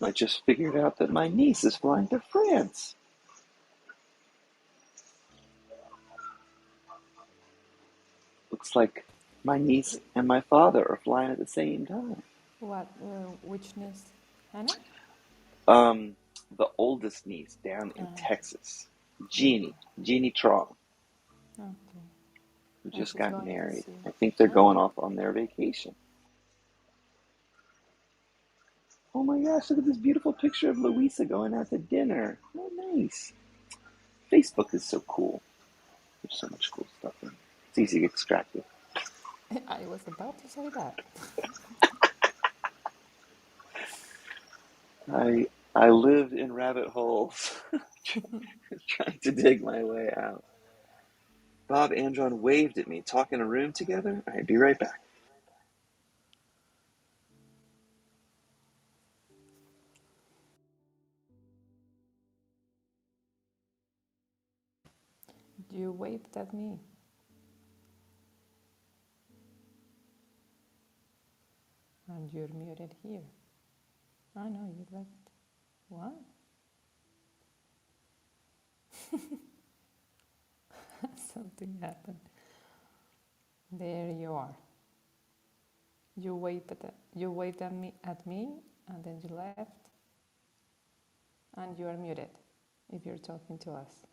I just figured out that my niece is flying to France. Looks like my niece and my father are flying at the same time. What? Which niece? Hannah? Um, the oldest niece down in Ah, Texas, yeah. Jeannie Trong, Okay. who And just she's got going to married. see. I think they're Ah, going off on their vacation. Oh my gosh, look at this beautiful picture of Louisa going out to dinner. Oh, nice. Facebook is so cool. There's so much cool stuff in it. It's easy to get distracted. I was about to say that. I lived in rabbit holes trying to dig my way out. Bob and John waved at me, talk in a room together. All right, be right back. You waved at me. And you're muted here. I know you left. What? Something happened. There you are. You waved at me, and then you left, and you are muted if you're talking to us.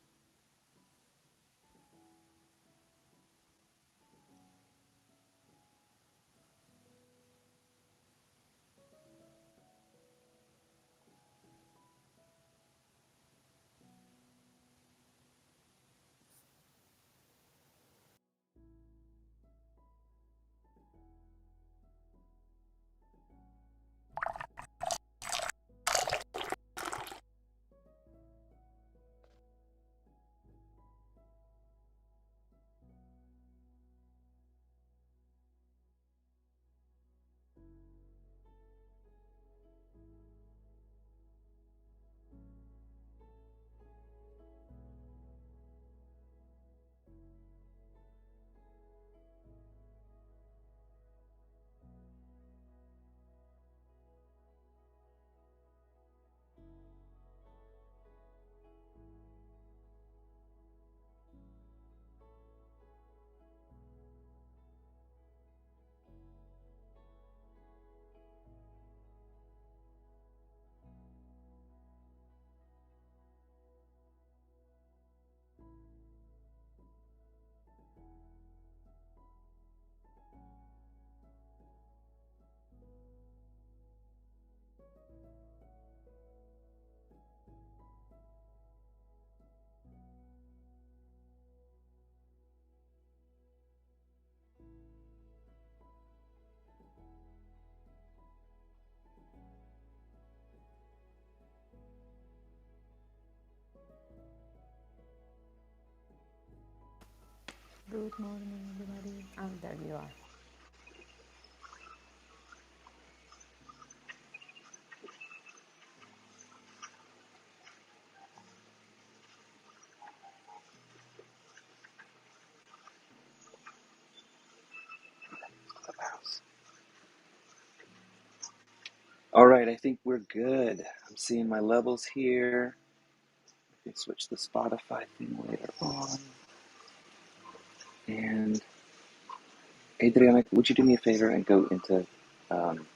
Good morning, everybody. And there you are. All right, I think we're good. I'm seeing my levels here. I can switch the Spotify thing later on. And Adriana, would you do me a favor and go into um,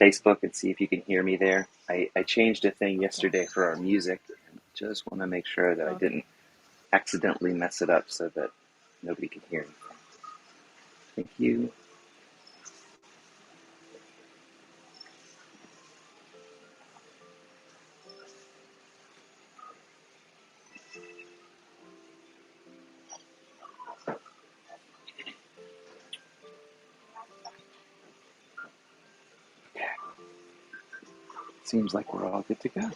Facebook and see if you can hear me there? I changed a thing Okay. yesterday for our music, and just want to make sure that I Okay. didn't accidentally mess it up so that nobody can hear me. Thank you. Seems like we're all good to go.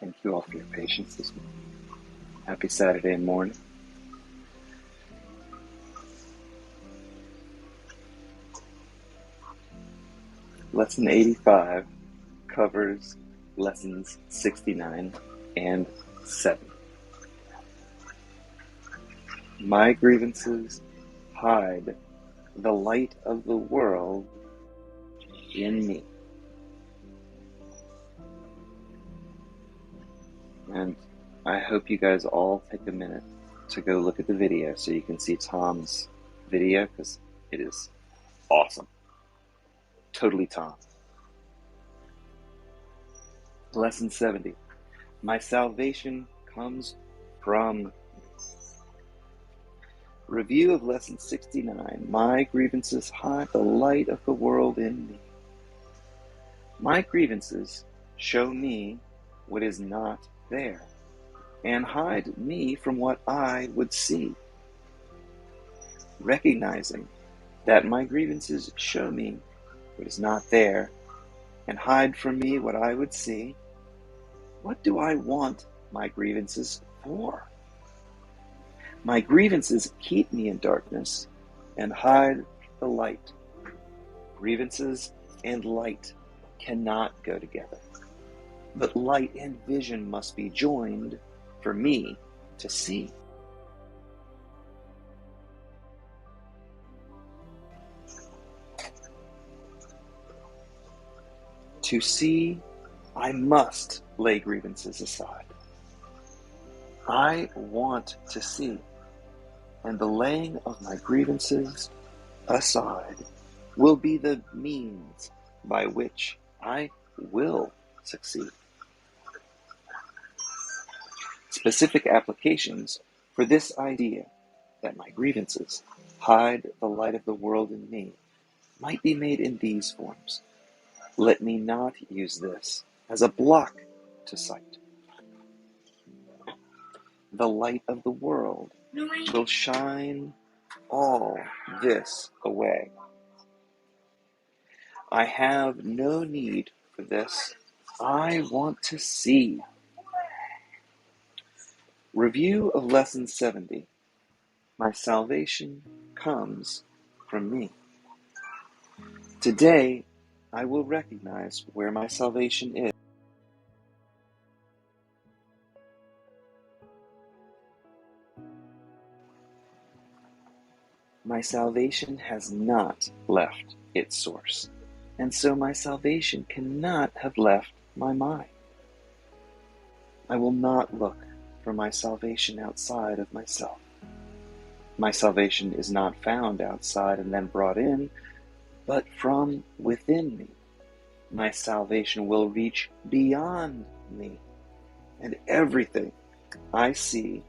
Thank you all for your patience this morning. Happy Saturday morning. Lesson 85 covers lessons 69 and 70. My grievances hide the light of the world in me. And I hope you guys all take a minute to go look at the video so you can see Tom's video, because it is awesome. Totally Tom. Lesson 70. My salvation comes from. Review of lesson 69. My grievances hide the light of the world in me. My grievances show me what is not there and hide me from what I would see. Recognizing that my grievances show me what is not there and hide from me what I would see, what do I want my grievances for? My grievances keep me in darkness and hide the light. Grievances and light cannot go together, but light and vision must be joined for me to see. To see, I must lay grievances aside. I want to see, and the laying of my grievances aside will be the means by which I will succeed. Specific applications for this idea that my grievances hide the light of the world in me might be made in these forms. Let me not use this as a block to sight. The light of the world will shine all this away. I have no need for this. I want to see. Review of lesson 70. My salvation comes from me. Today, I will recognize where my salvation is. My salvation has not left its source, and so my salvation cannot have left my mind. I will not look for my salvation outside of myself. My salvation is not found outside and then brought in, but from within me. My salvation will reach beyond me, and everything I see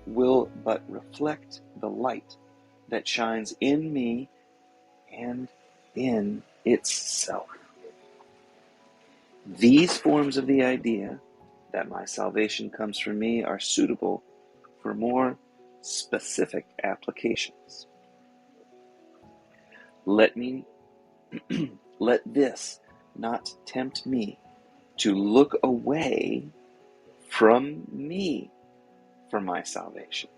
will but reflect the light that shines in me and in itself. These forms of the idea that my salvation comes from me are suitable for more specific applications. Let this not tempt me to look away from me for my salvation.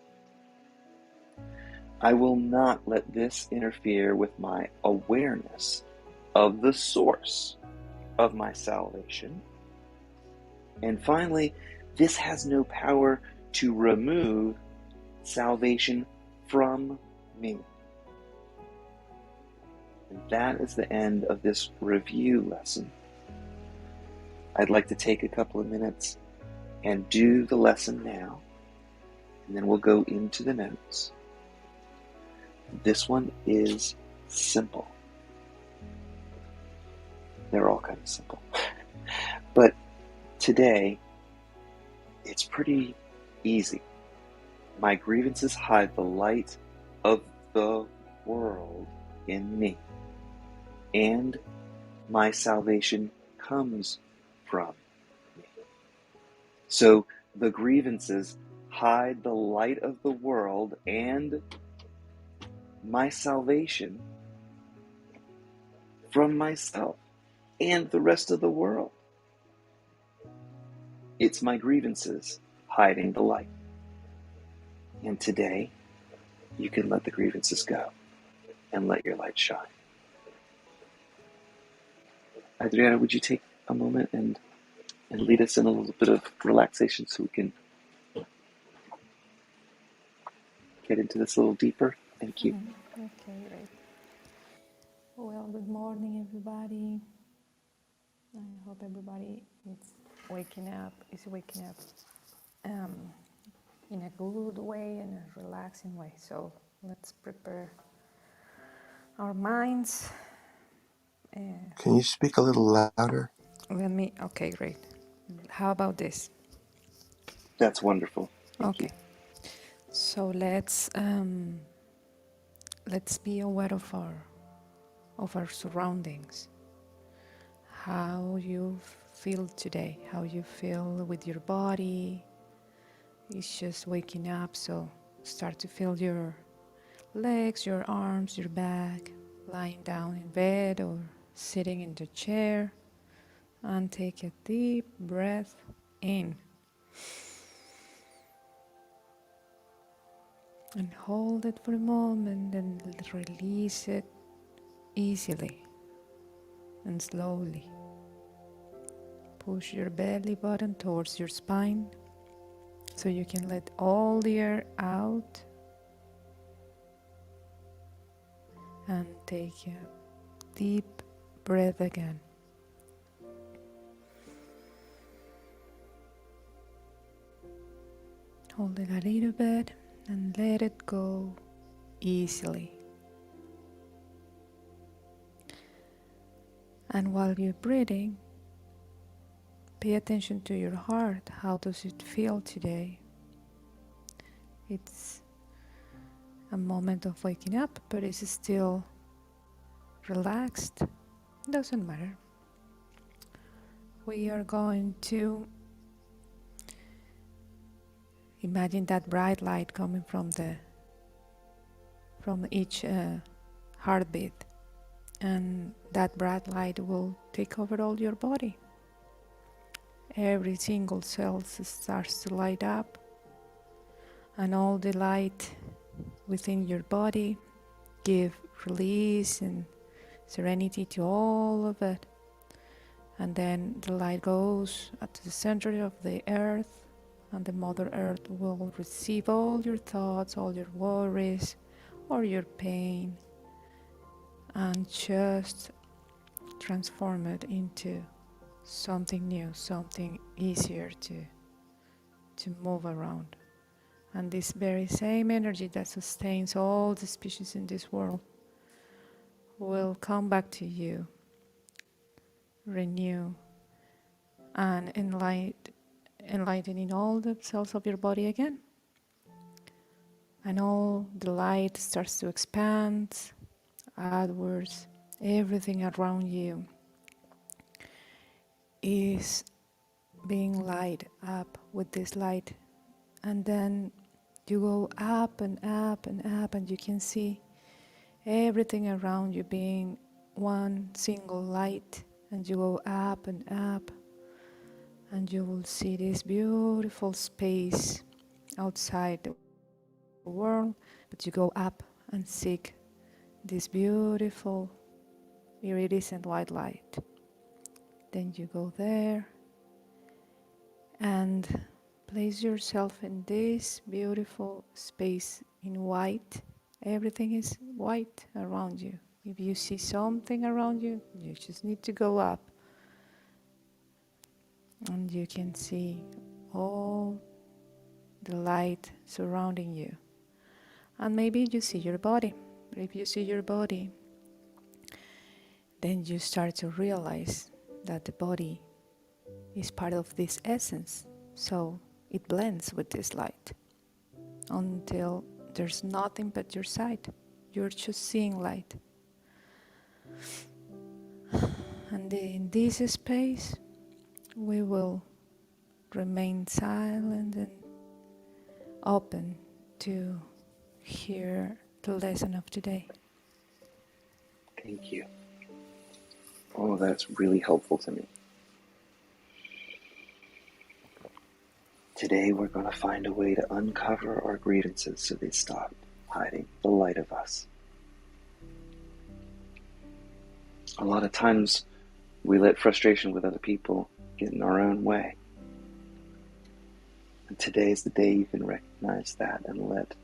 I will not let this interfere with my awareness of the source of my salvation. And finally, this has no power to remove salvation from me. And that is the end of this review lesson. I'd like to take a couple of minutes and do the lesson now, and then we'll go into the notes. This one is simple. They're all kind of simple. But today, it's pretty easy. My grievances hide the light of the world in me, and my salvation comes from me. So the grievances hide the light of the world and my salvation from myself and the rest of the world. It's my grievances hiding the light. And today, you can let the grievances go and let your light shine. Adriana, would you take a moment and lead us in a little bit of relaxation so we can get into this a little deeper? Thank you. Okay, great. Well, good morning, everybody. I hope everybody is waking up in a good way and a relaxing way. So let's prepare our minds. Can you speak a little louder? Okay, great. How about this? That's wonderful. Thank you. Okay. So let's be aware of our surroundings. How you feel today, how you feel with your body. It's just waking up, so start to feel your legs, your arms, your back, lying down in bed or sitting in the chair, and take a deep breath in and hold it for a moment and release it easily and slowly. Push your belly button towards your spine so you can let all the air out and take a deep breath again. Hold it a little bit and let it go easily. And while you're breathing, pay attention to your heart. How does it feel today? It's a moment of waking up, but it's still relaxed. Doesn't matter. We are going to imagine that bright light coming from each heartbeat, and that bright light will take over all your body. Every single cell starts to light up, and all the light within your body give release and serenity to all of it. And then the light goes at the center of the earth, and the Mother Earth will receive all your thoughts, all your worries, or your pain, and just transform it into something new, something easier to move around. And this very same energy that sustains all the species in this world will come back to you, renew, and enlightening all the cells of your body again. And all the light starts to expand outwards. Everything around you is being light up with this light. And then you go up and up and up, and you can see everything around you being one single light. And you go up and up, and you will see this beautiful space outside the world, but you go up and seek this beautiful iridescent white light. Then you go there and place yourself in this beautiful space in white. Everything is white around you. If you see something around you, you just need to go up, and you can see all the light surrounding you. And maybe you see your body. But if you see your body, then you start to realize that the body is part of this essence. So it blends with this light until there's nothing but your sight. You're just seeing light. And in this space, we will remain silent and open to hear the lesson of today. Thank you. Oh, that's really helpful to me. Today we're going to find a way to uncover our grievances so they stop hiding the light of us. A lot of times We let frustration with other people get in our own way. And today is the day you can recognize that and let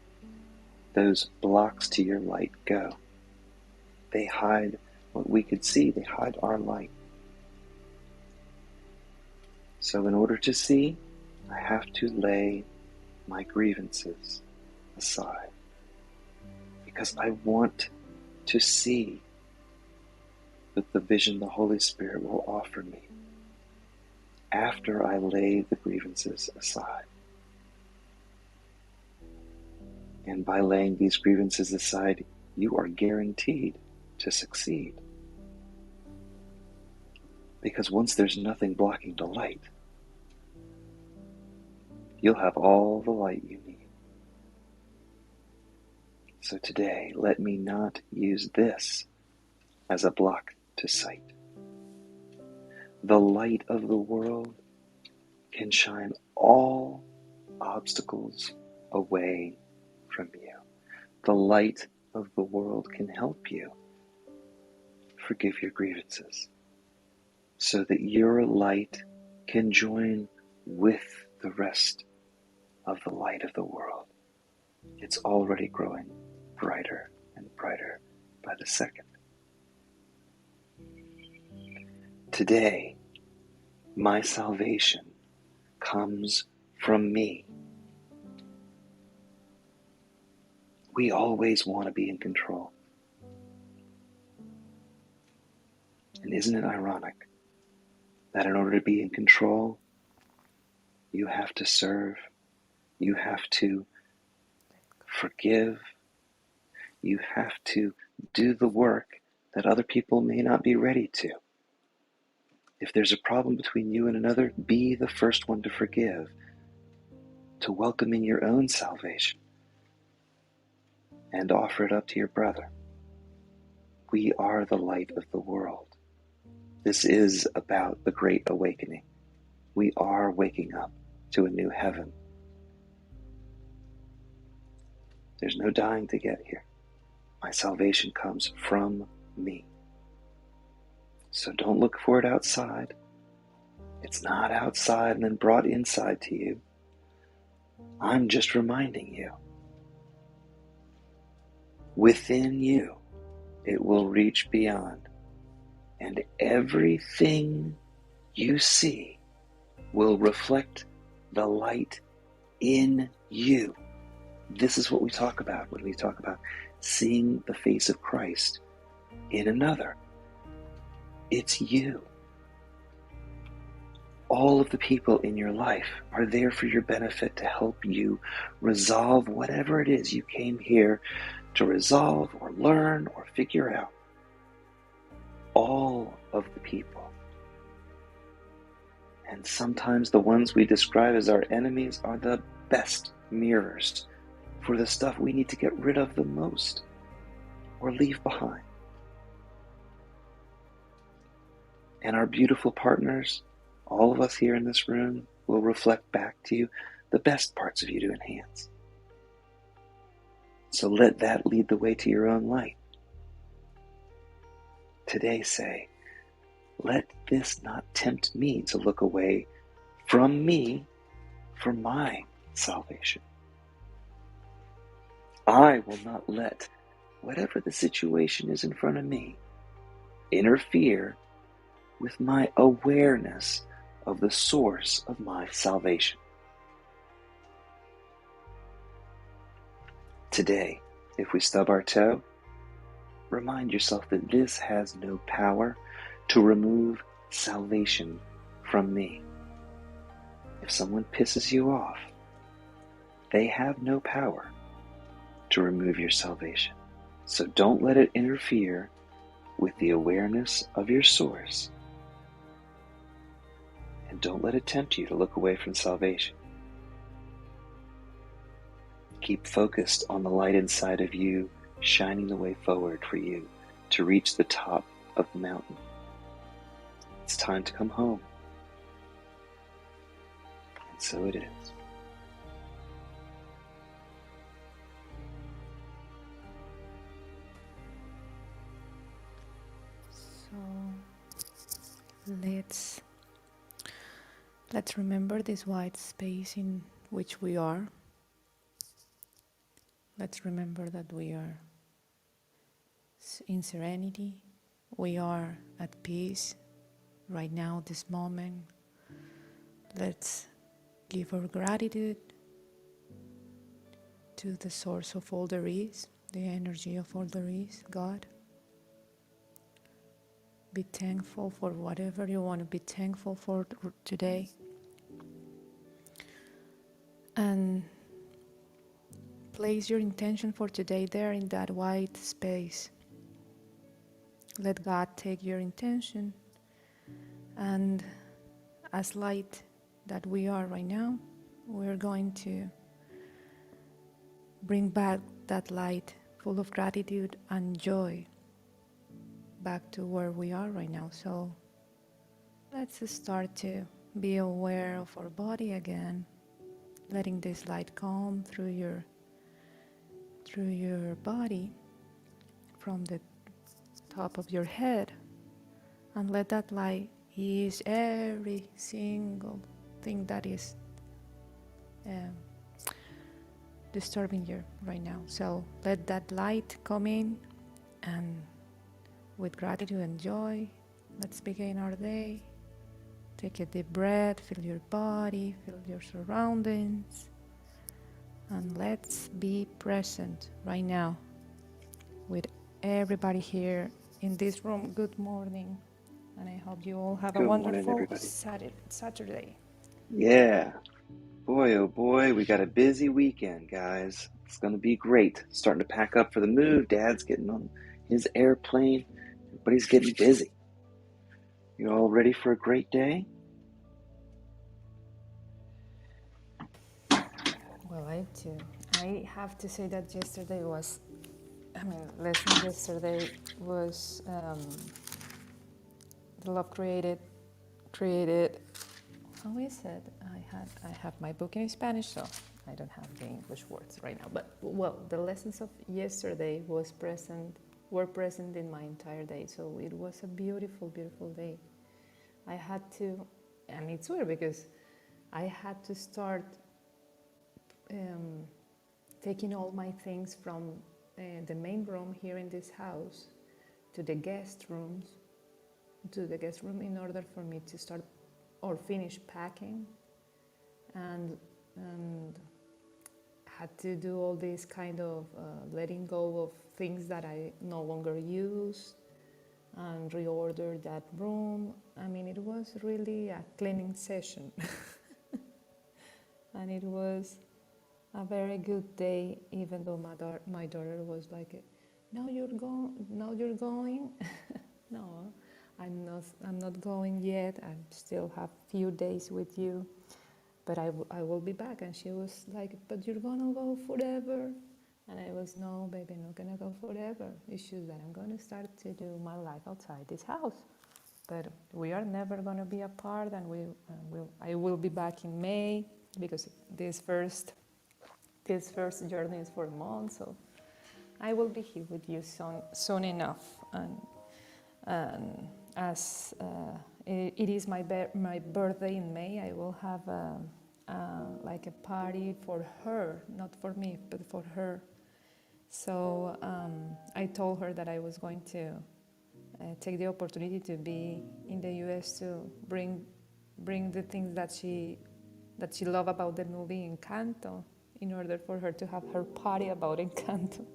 those blocks to your light go. They hide what we could see. They hide our light. So in order to see, I have to lay my grievances aside. Because I want to see with the vision the Holy Spirit will offer me after I lay the grievances aside. And by laying these grievances aside, you are guaranteed to succeed. Because once there's nothing blocking the light, you'll have all the light you need. So today, let me not use this as a block to sight. The light of the world can shine all obstacles away from you. The light of the world can help you forgive your grievances so that your light can join with the rest of the light of the world. It's already growing brighter and brighter by the second. Today, my salvation comes from me. We always want to be in control. And isn't it ironic that in order to be in control, you have to serve, you have to forgive, you have to do the work that other people may not be ready to. If there's a problem between you and another, be the first one to forgive, to welcome in your own salvation, and offer it up to your brother. We are the light of the world. This is about the Great Awakening. We are waking up to a new heaven. There's no dying to get here. My salvation comes from me. So don't look for it outside. It's not outside and then brought inside to you. I'm just reminding you. Within you, it will reach beyond. And everything you see will reflect the light in you. This is what we talk about when we talk about seeing the face of Christ in another. It's you. All of the people in your life are there for your benefit to help you resolve whatever it is you came here to resolve or learn or figure out. All of the people. And sometimes the ones we describe as our enemies are the best mirrors for the stuff we need to get rid of the most or leave behind. And our beautiful partners, all of us here in this room, will reflect back to you the best parts of you to enhance. So let that lead the way to your own light. Today say, let this not tempt me to look away from me for my salvation. I will not let whatever the situation is in front of me interfere with my awareness of the source of my salvation. Today, if we stub our toe, remind yourself that this has no power to remove salvation from me. If someone pisses you off, they have no power to remove your salvation. So don't let it interfere with the awareness of your source. And don't let it tempt you to look away from salvation. Keep focused on the light inside of you, shining the way forward for you to reach the top of the mountain. It's time to come home. And so it is. So Let's remember this white space in which we are. Let's remember that we are in serenity. We are at peace right now, this moment. Let's give our gratitude to the source of all there is, the energy of all there is, God. Be thankful for whatever you want to be thankful for today. And place your intention for today there in that white space. Let God take your intention, and as light that we are right now, we're going to bring back that light full of gratitude and joy back to where we are right now. So let's start to be aware of our body again, letting this light come through your body from the top of your head, and let that light ease every single thing that is disturbing you right now. So let that light come in, and with gratitude and joy, let's begin our day. Take a deep breath, feel your body, feel your surroundings, and let's be present right now with everybody here in this room. Good morning, and I hope you all have a Good morning, wonderful everybody. Saturday. Yeah. Boy, oh boy, we got a busy weekend, guys. It's going to be great. Starting to pack up for the move. Dad's getting on his airplane. Everybody's getting busy. You all ready for a great day? Well, I have to say that lesson yesterday was the love created. How is it? I have my book in Spanish, so I don't have the English words right now. But well, the lessons of yesterday were present in my entire day. So it was a beautiful, beautiful day. I had to, and it's weird because I had to start taking all my things from the main room here in this house to the guest room in order for me to start or finish packing, and had to do all this kind of letting go of things that I no longer use and reorder that room. I mean, it was really a cleaning session. And it was a very good day, even though my daughter was like, "No, you're going. No, you're going." No, I'm not going yet. I still have few days with you, but I will be back. And she was like, "But you're gonna go forever." And I was, "No, baby, I'm not gonna go forever. It's just that I'm gonna start to do my life outside this house. But we are never gonna be apart, and I will be back in May because this first journey is for a month, so I will be here with you soon enough." And as it is my birthday in May, I will have like a party for her, not for me, but for her. So I told her that I was going to take the opportunity to be in the U.S. to bring the things that she loved about the movie Encanto, in order for her to have her party about Encanto.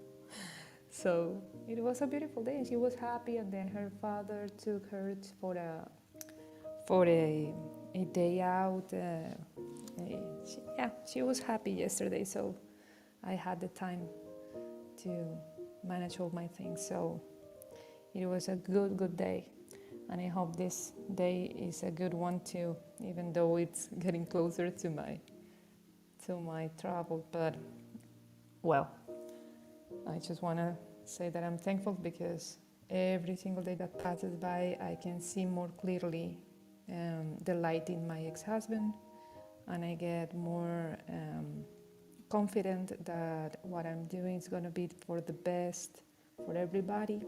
So it was a beautiful day, and she was happy. And then her father took her for a day out. She was happy yesterday. So I had the time to manage all my things. So it was a good day, and I hope this day is a good one too, even though it's getting closer to my travel. But well, I just want to say that I'm thankful because every single day that passes by, I can see more clearly the light in my ex-husband, and I get more confident that what I'm doing is going to be for the best for everybody.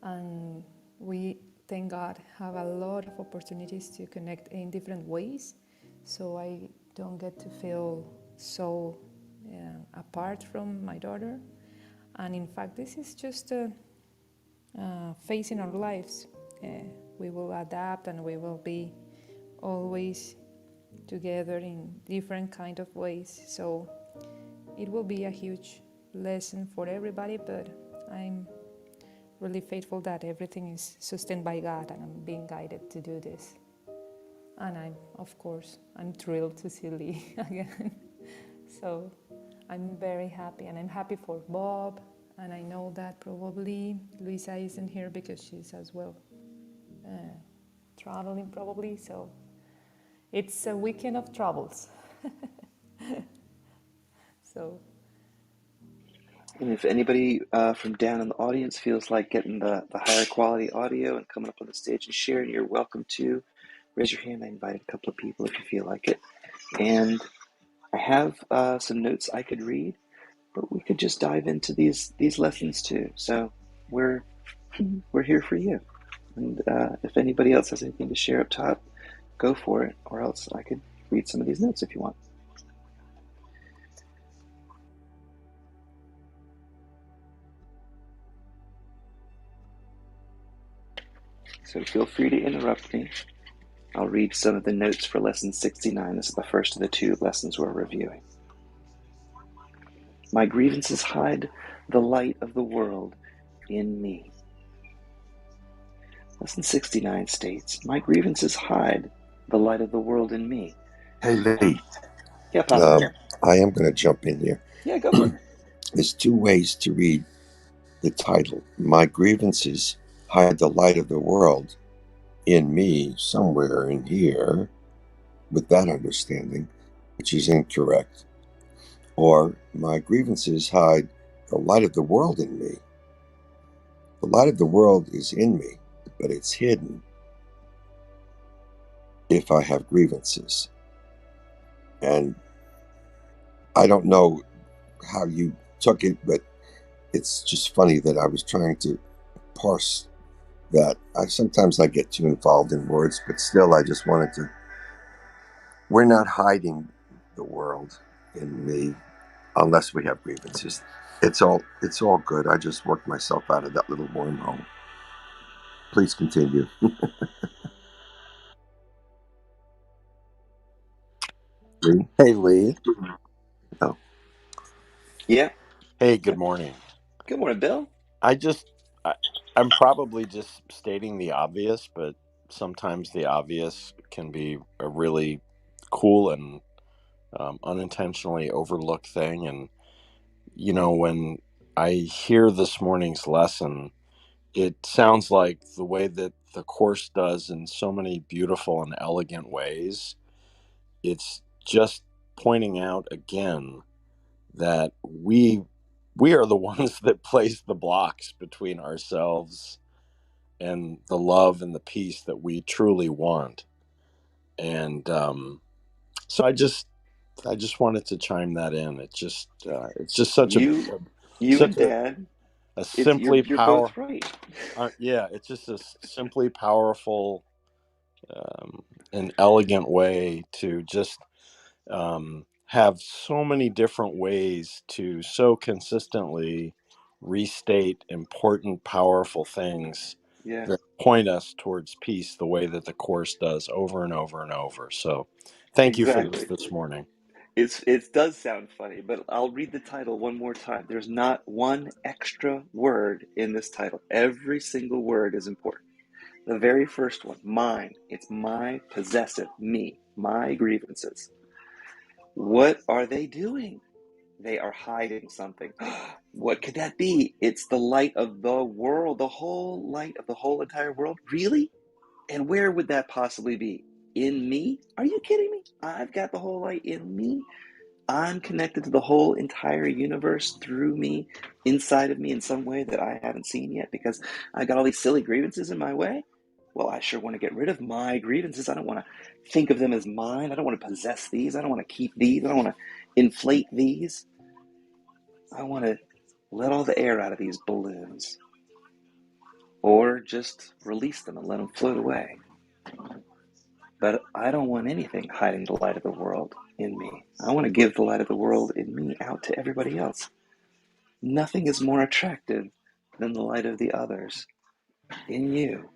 And we thank God, have a lot of opportunities to connect in different ways. So I don't get to feel so apart from my daughter. And in fact, this is just a phase in our lives. We will adapt and we will be always together in different kind of ways. So it will be a huge lesson for everybody, but I'm really faithful that everything is sustained by God and I'm being guided to do this. And I'm thrilled to see Lee again. So I'm very happy, and I'm happy for Bob. And I know that probably Luisa isn't here because she's as well traveling probably. So it's a weekend of troubles. So And if anybody from down in the audience feels like getting the higher quality audio and coming up on the stage and sharing, you're welcome to. Raise your hand. I invited a couple of people if you feel like it. And I have some notes I could read, but we could just dive into these lessons too. So we're here for you. And if anybody else has anything to share up top, go for it. Or else I could read some of these notes if you want. So feel free to interrupt me. I'll read some of the notes for lesson 69. This is the first of the 2 lessons we're reviewing. My grievances hide the light of the world in me. Lesson 69 states, my grievances hide the light of the world in me. Hey, Lee. Yeah, Papa. I am going to jump in here. Yeah, go for it. There's 2 ways to read the title. My grievances hide the light of the world in me, somewhere in here, with that understanding, which is incorrect. Or my grievances hide the light of the world in me. The light of the world is in me, but it's hidden if I have grievances. And I don't know how you took it, but it's just funny that I was trying to parse that. Sometimes I get too involved in words, but still I just wanted to. We're not hiding the world in me unless we have grievances. It's all good. I just worked myself out of that little wormhole. Please continue. Lee? Hey, Lee. Oh. Yeah. Hey, good morning. Good morning, Bill. I'm probably just stating the obvious, but sometimes the obvious can be a really cool and unintentionally overlooked thing. And, when I hear this morning's lesson, it sounds like the way that the Course does in so many beautiful and elegant ways. It's just pointing out again that we are the ones that place the blocks between ourselves and the love and the peace that we truly want. And so I just wanted to chime that in. It's just such You and such Dad, a you're simply both right. yeah, it's just a simply powerful and elegant way to just have so many different ways to so consistently restate important, powerful things Yeah, that point us towards peace the way that the Course does over and over and over. So thank you for exactly. this morning. It does sound funny, but I'll read the title one more time. There's not one extra word in this title. Every single word is important. The very first one, mine. It's my possessive, me, my grievances. What are they doing? They are hiding something. What could that be? It's the light of the world, the whole light of the whole entire world. Really? And where would that possibly be? In me? Are you kidding me? I've got the whole light in me. I'm connected to the whole entire universe through me, inside of me in some way that I haven't seen yet because I got all these silly grievances in my way. Well, I sure want to get rid of my grievances. I don't want to think of them as mine. I don't want to possess these. I don't want to keep these. I don't want to inflate these. I want to let all the air out of these balloons. or just release them and let them float away. But I don't want anything hiding the light of the world in me. I want to give the light of the world in me out to everybody else. Nothing is more attractive than the light of the others in you.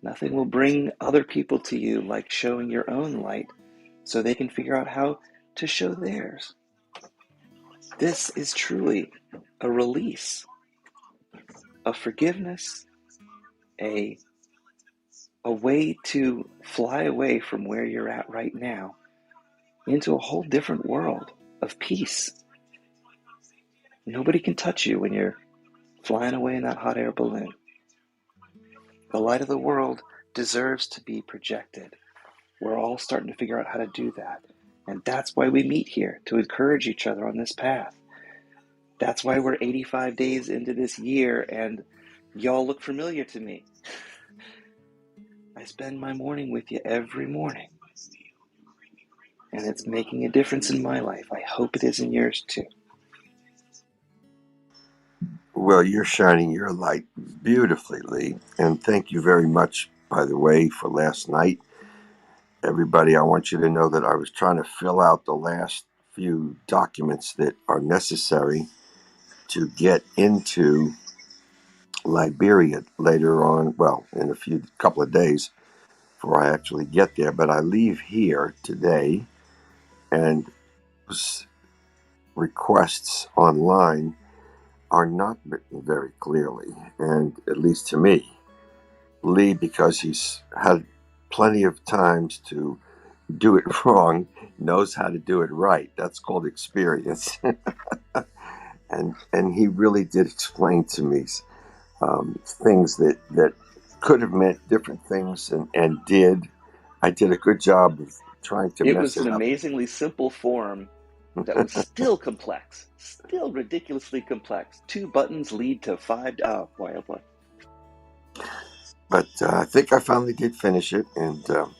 Nothing will bring other people to you like showing your own light so they can figure out how to show theirs. This is truly a release, a forgiveness, a way to fly away from where you're at right now into a whole different world of peace. Nobody can touch you when you're flying away in that hot air balloon. The light of the world deserves to be projected. We're all starting to figure out how to do that. And that's why we meet here, to encourage each other on this path. That's why we're 85 days into this year and y'all look familiar to me. I spend my morning with you every morning. And it's making a difference in my life. I hope it is in yours too. Well, you're shining your light beautifully, Lee. And thank you very much, by the way, for last night. Everybody, I want you to know that I was trying to fill out the last few documents that are necessary to get into Liberia later on, well, in a couple of days before I actually get there. But I leave here today, and requests online are not written very clearly, and at least to me. Lee, because he's had plenty of times to do it wrong, knows how to do it right. That's called experience. and he really did explain to me things that could have meant different things and did. I did a good job of trying to It mess was an it up. amazingly simple form that was still complex, still ridiculously complex. 2 buttons lead to 5. Oh boy, oh boy. But I think I finally did finish it, and I'm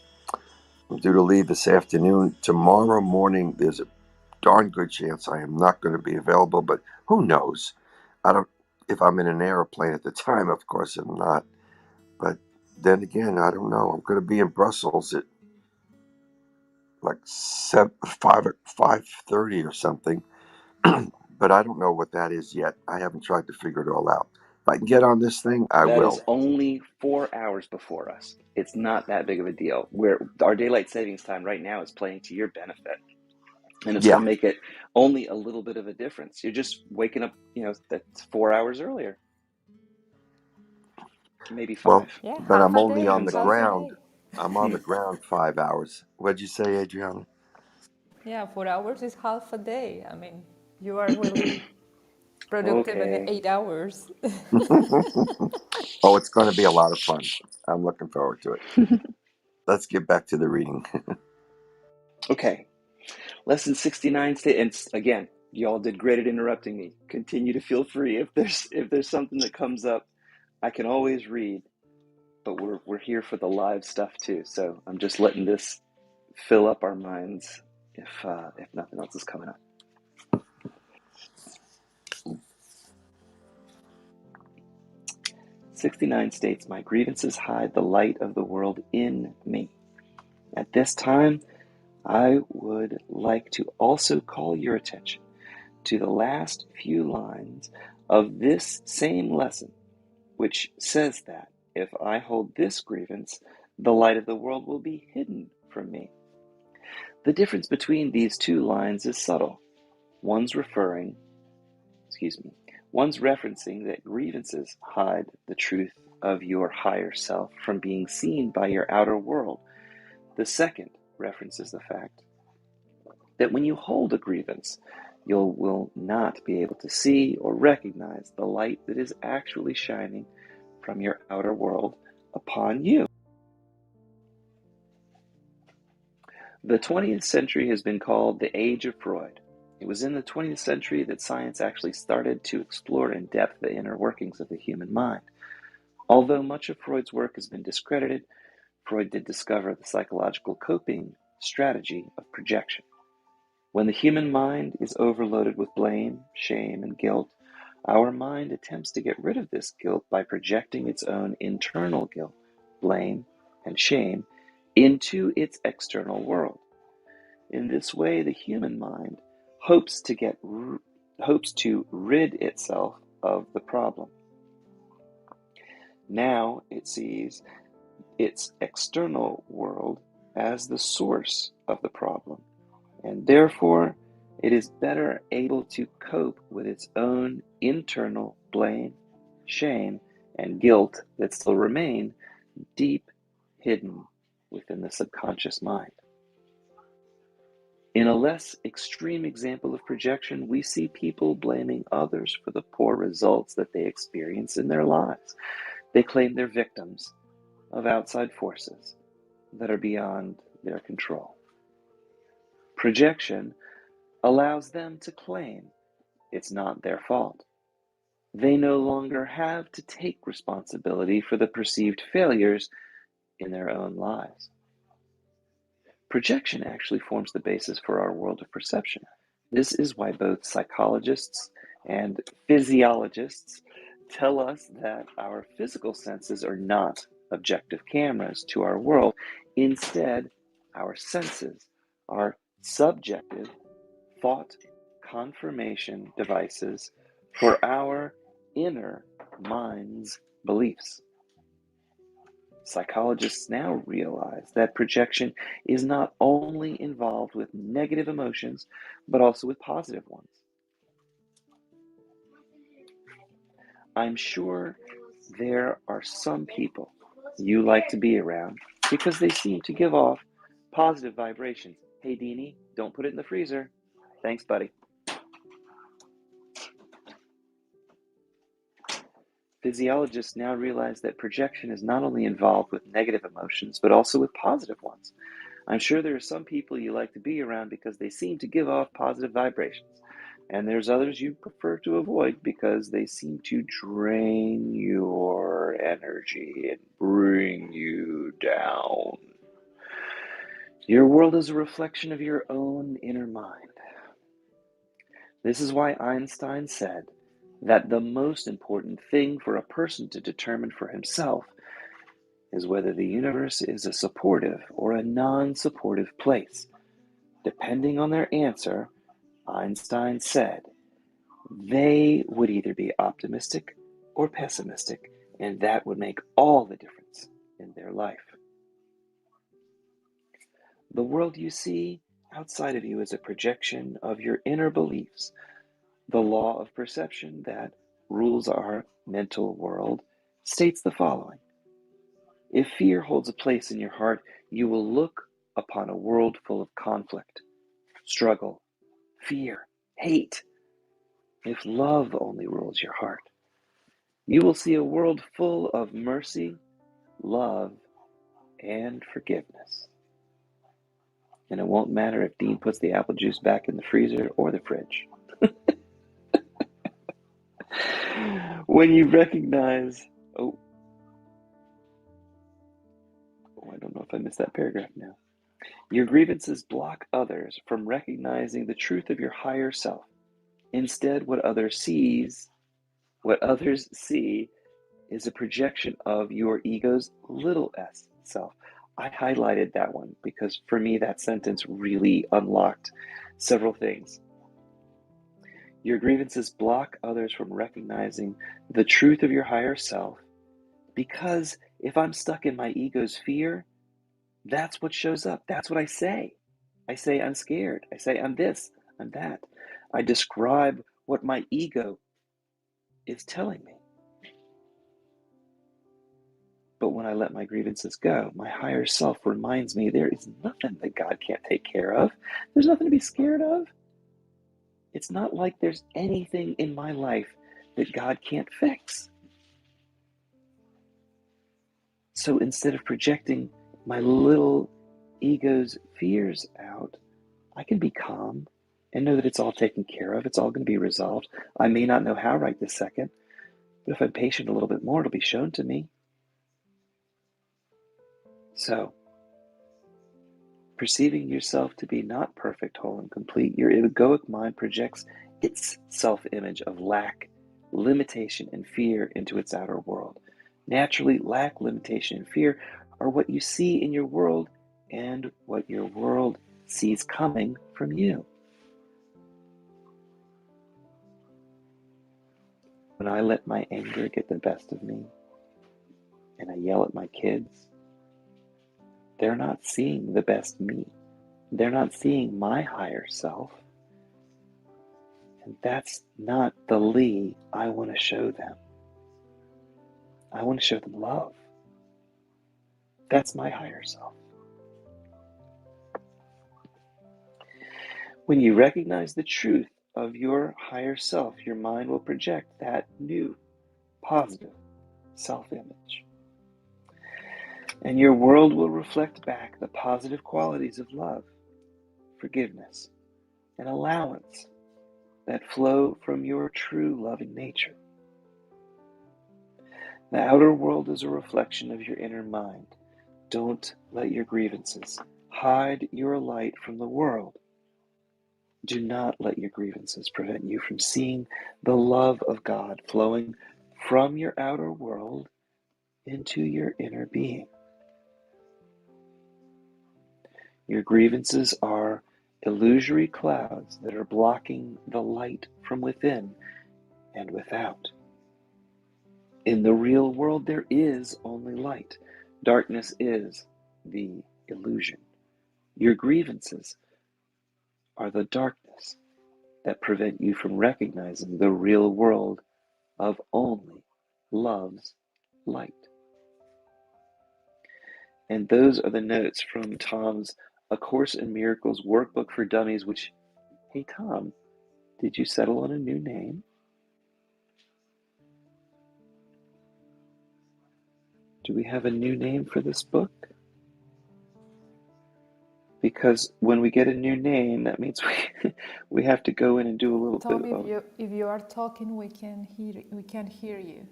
due to leave this afternoon. Tomorrow morning, there's a darn good chance I am not going to be available, but who knows? I don't. If I'm in an airplane at the time, of course I'm not. But then again, I don't know. I'm going to be in Brussels at like 5:30 or something. But I don't know what that is yet. I haven't tried to figure it all out. If I can get on this thing, I That is will. only 4 hours before us. It's not that big of a deal. Where our daylight savings time right now is playing to your benefit. And it's Yeah. going to make it only a little bit of a difference. You're just waking up, that's 4 hours earlier. Maybe 5. Well, Yeah, but half I'm a only day. on the Depends on. Half a ground. day. I'm on the ground 5 hours. What'd you say, Adriana? Yeah, 4 hours is half a day. I mean, you are really productive in Okay. 8 hours. Oh, it's going to be a lot of fun. I'm looking forward to it. Let's get back to the reading. Okay. Lesson 69 and again, y'all did great at interrupting me. Continue to feel free. If there's something that comes up, I can always read, but we're here for the live stuff too. So I'm just letting this fill up our minds if nothing else is coming up. 69 states, my grievances hide the light of the world in me. At this time, I would like to also call your attention to the last few lines of this same lesson, which says that if I hold this grievance, the light of the world will be hidden from me. The difference between these 2 lines is subtle. One's referencing that grievances hide the truth of your higher self from being seen by your outer world. The second references the fact that when you hold a grievance, you will not be able to see or recognize the light that is actually shining from your outer world upon you. The 20th century has been called the Age of Freud. It was in the 20th century that science actually started to explore in depth the inner workings of the human mind. Although much of Freud's work has been discredited, Freud did discover the psychological coping strategy of projection. When the human mind is overloaded with blame, shame, and guilt, Our mind attempts to get rid of this guilt by projecting its own internal guilt, blame, and shame into its external world. In this way, the human mind hopes to rid itself of the problem. Now it sees its external world as the source of the problem, and therefore it is better able to cope with its own internal blame, shame, and guilt that still remain deep hidden within the subconscious mind. In a less extreme example of projection, we see people blaming others for the poor results that they experience in their lives. They claim they're victims of outside forces that are beyond their control. Projection allows them to claim it's not their fault. They no longer have to take responsibility for the perceived failures in their own lives. Projection actually forms the basis for our world of perception. This is why both psychologists and physiologists tell us that our physical senses are not objective cameras to our world. Instead, our senses are subjective thought confirmation devices for our inner mind's beliefs. Psychologists now realize that projection is not only involved with negative emotions, but also with positive ones. I'm sure there are some people you like to be around because they seem to give off positive vibrations. Hey, Deanie, don't put it in the freezer. Thanks, buddy. Physiologists now realize that projection is not only involved with negative emotions, but also with positive ones. I'm sure there are some people you like to be around because they seem to give off positive vibrations. And there's others you prefer to avoid because they seem to drain your energy and bring you down. Your world is a reflection of your own inner mind. This is why Einstein said that the most important thing for a person to determine for himself is whether the universe is a supportive or a non-supportive place. Depending on their answer, Einstein said, they would either be optimistic or pessimistic, and that would make all the difference in their life. The world you see outside of you is a projection of your inner beliefs. The law of perception that rules our mental world states the following. If fear holds a place in your heart, you will look upon a world full of conflict, struggle, fear, hate. If love only rules your heart, you will see a world full of mercy, love, and forgiveness. And it won't matter if Dean puts the apple juice back in the freezer or the fridge. When you recognize, I don't know if I missed that paragraph now. Your grievances block others from recognizing the truth of your higher self. Instead, what others see is a projection of your ego's little s self. I highlighted that one because for me that sentence really unlocked several things. Your grievances block others from recognizing the truth of your higher self because if I'm stuck in my ego's fear, that's what shows up. That's what I say. I say I'm scared. I say I'm this, I'm that. I describe what my ego is telling me. But when I let my grievances go, my higher self reminds me there is nothing that God can't take care of. There's nothing to be scared of. It's not like there's anything in my life that God can't fix. So instead of projecting my little ego's fears out, I can be calm and know that it's all taken care of. It's all going to be resolved. I may not know how right this second, but if I'm patient a little bit more, it'll be shown to me. So, perceiving yourself to be not perfect, whole, and complete, your egoic mind projects its self-image of lack, limitation and fear into its outer world. Naturally, lack, limitation, and fear are what you see in your world and what your world sees coming from you. When I let my anger get the best of me and I yell at my kids, they're not seeing the best me. They're not seeing my higher self. And that's not the Lee I want to show them. I want to show them love. That's my higher self. When you recognize the truth of your higher self, your mind will project that new, positive self-image. And your world will reflect back the positive qualities of love, forgiveness, and allowance that flow from your true loving nature. The outer world is a reflection of your inner mind. Don't let your grievances hide your light from the world. Do not let your grievances prevent you from seeing the love of God flowing from your outer world into your inner being. Your grievances are illusory clouds that are blocking the light from within and without. In the real world, there is only light. Darkness is the illusion. Your grievances are the darkness that prevent you from recognizing the real world of only love's light. And those are the notes from Tom's A Course in Miracles Workbook for Dummies, which, hey Tom, did you settle on a new name? Do we have a new name for this book? Because when we get a new name, that means we have to go in and do a little Tom, bit of... if you are talking, we can't hear you.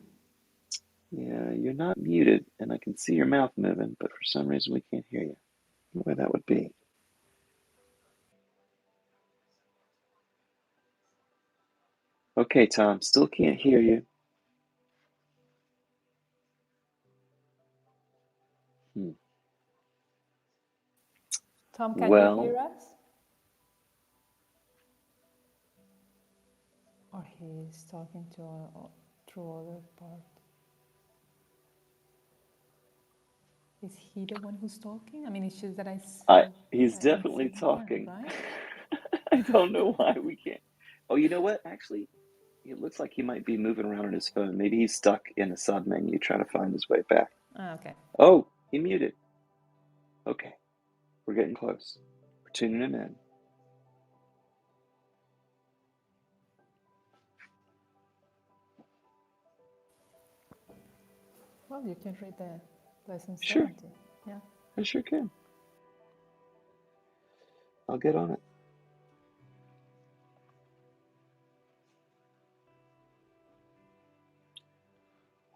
Yeah, you're not muted, and I can see your mouth moving, but for some reason we can't hear you. I don't know why that would be. Okay, Tom, still can't hear you. Tom, can you Well, hear us? Or he's talking through other part. Is he the one who's talking? I mean, it's just that he's I'm definitely seeing, yeah, talking. right? I don't know why we can't. Oh, you know what? Actually, it looks like he might be moving around on his phone. Maybe he's stuck in a sub-menu trying to find his way back. Okay. Oh, he muted. Okay, we're getting close. We're tuning him in. Well, you can read the lesson 70. Sure, Yeah. I sure can. I'll get on it.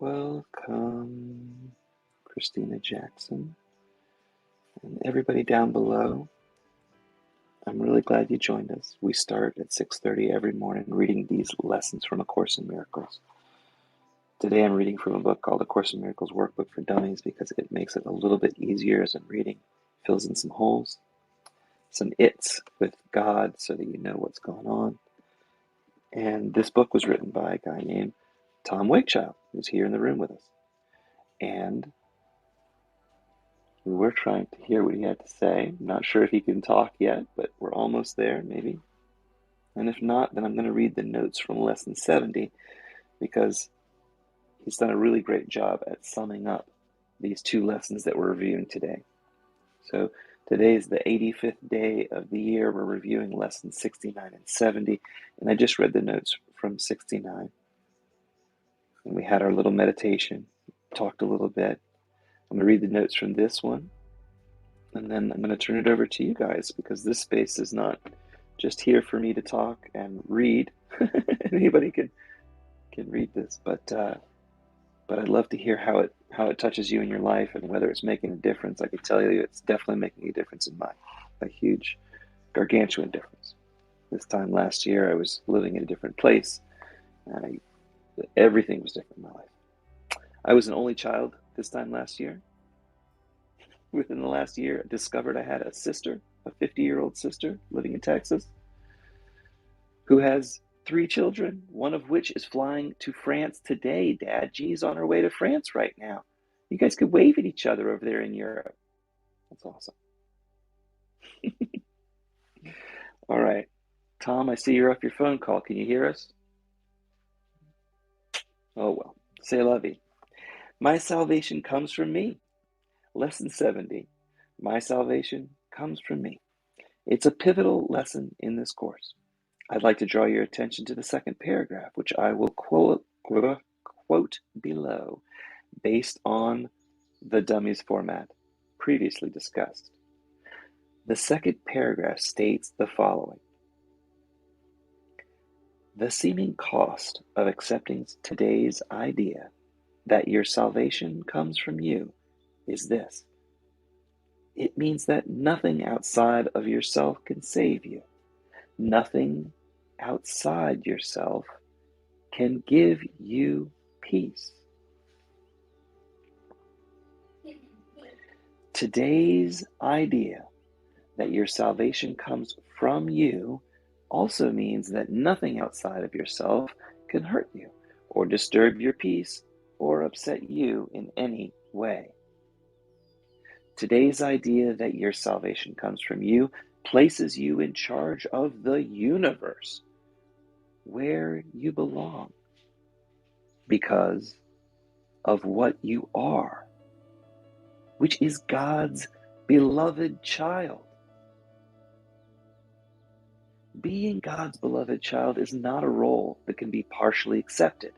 Welcome, Christina Jackson, and everybody down below. I'm really glad you joined us. We start at 6:30 every morning reading these lessons from A Course in Miracles. Today I'm reading from a book called A Course in Miracles Workbook for Dummies because it makes it a little bit easier as I'm reading. Fills in some holes, some its with God so that you know what's going on. And this book was written by a guy named Tom Wakechild, who's here in the room with us. And we were trying to hear what he had to say. I'm not sure if he can talk yet, but we're almost there, maybe. And if not, then I'm going to read the notes from lesson 70 because he's done a really great job at summing up these two lessons that we're reviewing today. So today is the 85th day of the year. We're reviewing lessons 69 and 70. And I just read the notes from 69. And we had our little meditation, talked a little bit. I'm going to read the notes from this one. And then I'm going to turn it over to you guys because this space is not just here for me to talk and read. Anybody can read this, but I'd love to hear how it touches you in your life and whether it's making a difference. I can tell you it's definitely making a difference in mine, a huge, gargantuan difference. This time last year, I was living in a different place. I Everything was different in my life. I was an only child this time last year. Within the last year, I discovered I had a sister, a 50-year-old sister living in Texas, who has 3 children, one of which is flying to France today, Dad. Jean's on her way to France right now. You guys could wave at each other over there in Europe. That's awesome. All right. Tom, I see you're off your phone call. Can you hear us? Oh, well. C'est la vie. My salvation comes from me. Lesson 70. My salvation comes from me. It's a pivotal lesson in this course. I'd like to draw your attention to the second paragraph, which I will quote below, based on the Dummies format previously discussed. The second paragraph states the following. The seeming cost of accepting today's idea that your salvation comes from you is this. It means that nothing outside of yourself can save you. Nothing outside yourself can give you peace. Today's idea that your salvation comes from you also means that nothing outside of yourself can hurt you or disturb your peace or upset you in any way. Today's idea that your salvation comes from you places you in charge of the universe, where you belong, because of what you are, which is God's beloved child. Being God's beloved child is not a role that can be partially accepted,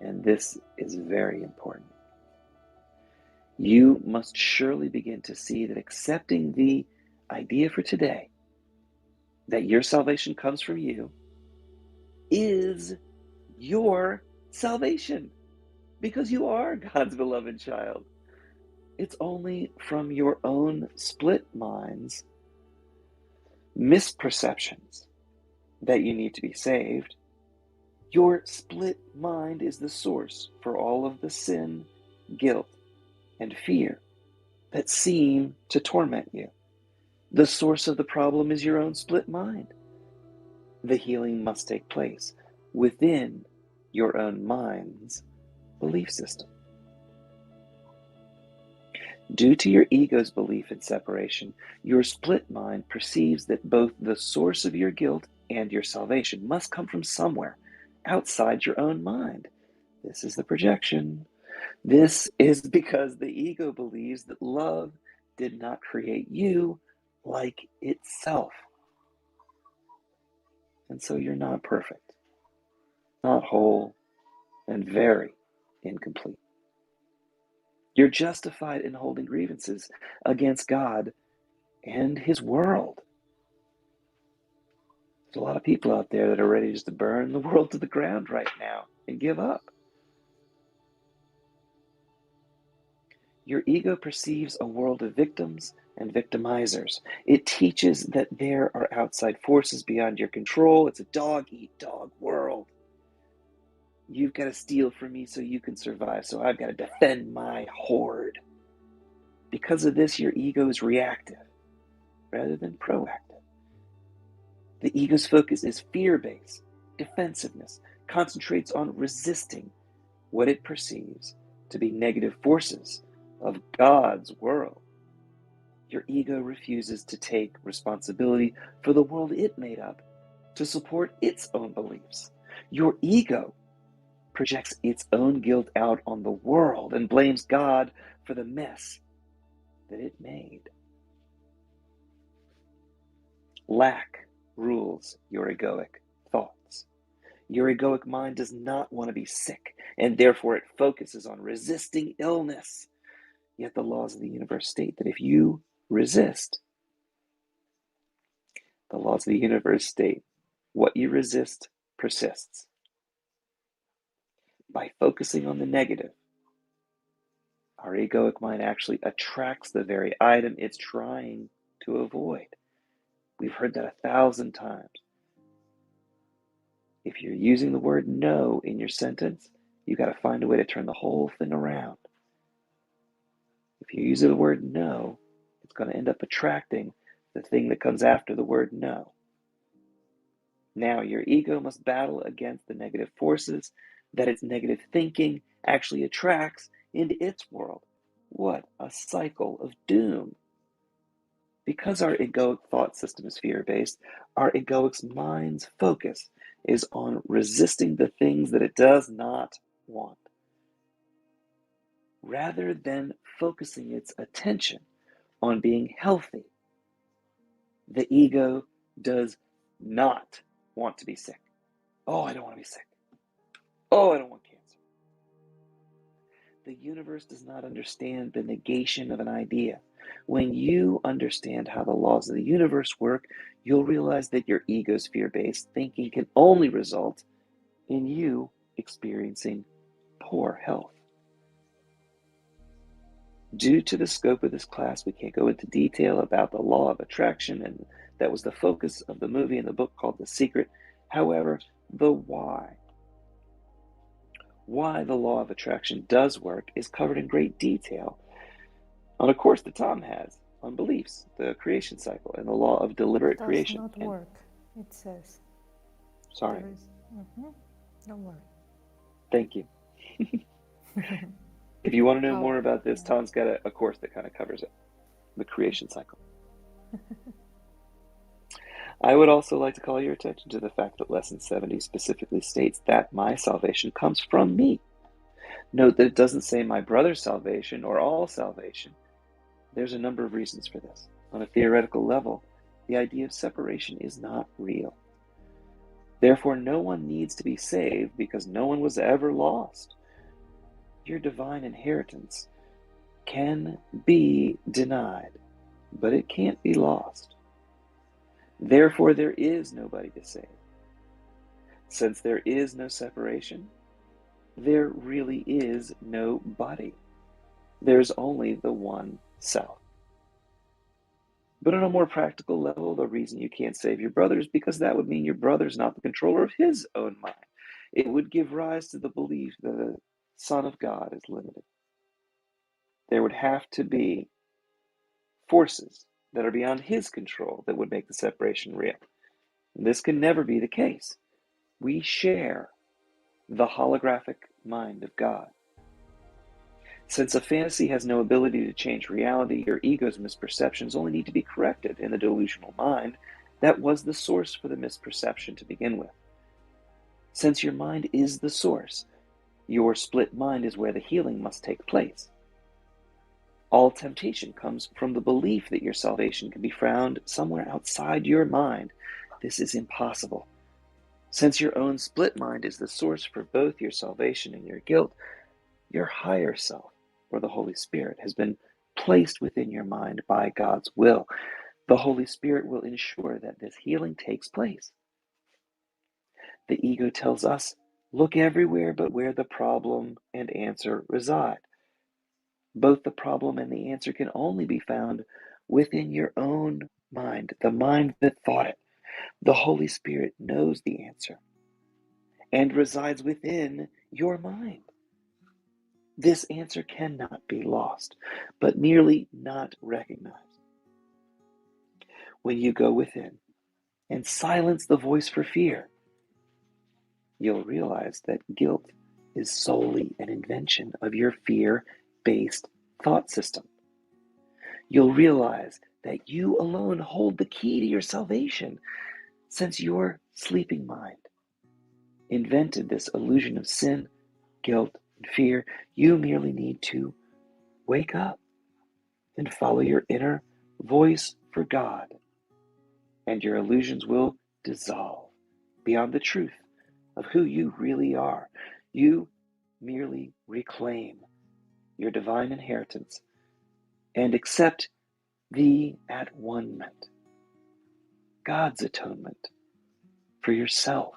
and this is very important. You must surely begin to see that accepting the idea for today, that your salvation comes from you, is your salvation, because you are God's beloved child. It's only from your own split minds, misperceptions, that you need to be saved. Your split mind is the source for all of the sin, guilt, and fear that seem to torment you. The source of the problem is your own split mind. The healing must take place within your own mind's belief system. Due to your ego's belief in separation, your split mind perceives that both the source of your guilt and your salvation must come from somewhere outside your own mind. This is the projection. This is because the ego believes that love did not create you like itself. And so you're not perfect, not whole, and very incomplete. You're justified in holding grievances against God and His world. There's a lot of people out there that are ready just to burn the world to the ground right now and give up. Your ego perceives a world of victims and victimizers. It teaches that there are outside forces beyond your control. It's a dog-eat-dog world. You've got to steal from me so you can survive, so I've got to defend my horde. Because of this, your ego is reactive rather than proactive. The ego's focus is fear-based, defensiveness, concentrates on resisting what it perceives to be negative forces of God's world. Your ego refuses to take responsibility for the world it made up to support its own beliefs. Your ego projects its own guilt out on the world and blames God for the mess that it made. Lack rules your egoic thoughts. Your egoic mind does not want to be sick, and therefore it focuses on resisting illness. Yet the laws of the universe state that if you resist, the laws of the universe state what you resist persists. By focusing on the negative, our egoic mind actually attracts the very item it's trying to avoid. We've heard that 1,000 times. If you're using the word no in your sentence, you got to find a way to turn the whole thing around. If you use the word no, it's going to end up attracting the thing that comes after the word no. Now your ego must battle against the negative forces that its negative thinking actually attracts into its world. What a cycle of doom. Because our egoic thought system is fear-based, our egoic's mind's focus is on resisting the things that it does not want, rather than focusing its attention on being healthy. The ego does not want to be sick. Oh, I don't want to be sick. Oh, I don't want cancer. The universe does not understand the negation of an idea. When you understand how the laws of the universe work, you'll realize that your ego's fear-based thinking can only result in you experiencing poor health. Due to the scope of this class, we can't go into detail about the law of attraction, and that was the focus of the movie and the book called The Secret. However, the why the law of attraction does work is covered in great detail on a course that Tom has on beliefs, the creation cycle, and the law of deliberate Does creation. not work, it says. Sorry. Don't worry. Thank you. If you want to know Oh, more about this, yeah. Tom's got a course that kind of covers it, the creation cycle. I would also like to call your attention to the fact that Lesson 70 specifically states that my salvation comes from me. Note that it doesn't say my brother's salvation or all salvation. There's a number of reasons for this. On a theoretical level, the idea of separation is not real. Therefore, no one needs to be saved because no one was ever lost. Your divine inheritance can be denied, but it can't be lost. Therefore, there is nobody to save. Since there is no separation, there really is no body. There's only the one self. But on a more practical level, the reason you can't save your brother is because that would mean your brother's not the controller of his own mind. It would give rise to the belief that the Son of God is limited. There would have to be forces that are beyond his control that would make the separation real. And this can never be the case. We share the holographic mind of God. Since a fantasy has no ability to change reality, your ego's misperceptions only need to be corrected in the delusional mind that was the source for the misperception to begin with. Since your mind is the source, your split mind is where the healing must take place. All temptation comes from the belief that your salvation can be found somewhere outside your mind. This is impossible. Since your own split mind is the source for both your salvation and your guilt, your higher self, or the Holy Spirit, has been placed within your mind by God's will. The Holy Spirit will ensure that this healing takes place. The ego tells us, look everywhere but where the problem and answer reside. Both the problem and the answer can only be found within your own mind, the mind that thought it. The Holy Spirit knows the answer and resides within your mind. This answer cannot be lost, but merely not recognized. When you go within and silence the voice for fear, you'll realize that guilt is solely an invention of your fear-based thought system. You'll realize that you alone hold the key to your salvation, since your sleeping mind invented this illusion of sin, guilt, and fear. You merely need to wake up and follow your inner voice for God, and your illusions will dissolve beyond the truth of who you really are. You merely reclaim your divine inheritance and accept the at-one-ment, God's atonement for yourself.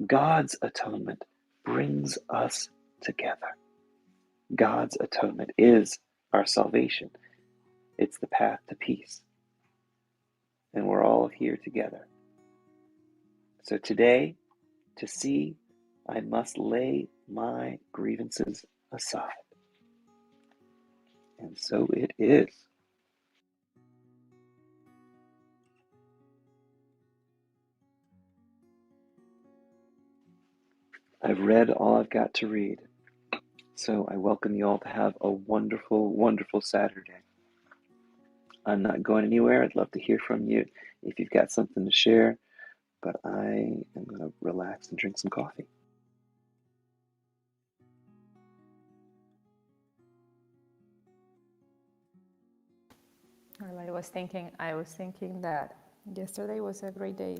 God's atonement brings us together. God's atonement is our salvation. It's the path to peace. And we're all here together. So today, to see I must lay my grievances aside. And so it is. I've read all I've got to read. So I welcome you all to have a wonderful, wonderful Saturday. I'm not going anywhere. I'd love to hear from you if you've got something to share, but I am going to relax and drink some coffee. Well, I was thinking that yesterday was a great day,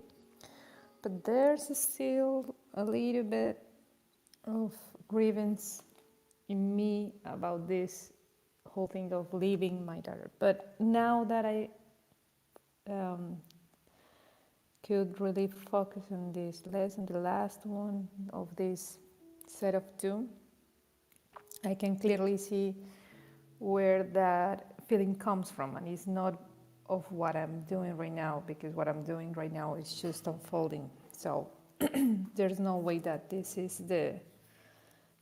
but there's still a little bit of grievance in me about this whole thing of leaving my daughter. But now that I could really focus on this lesson, the last one of this set of two, I can clearly see where that feeling comes from, and it's not of what I'm doing right now, because what I'm doing right now is just unfolding. So there's no way that this is the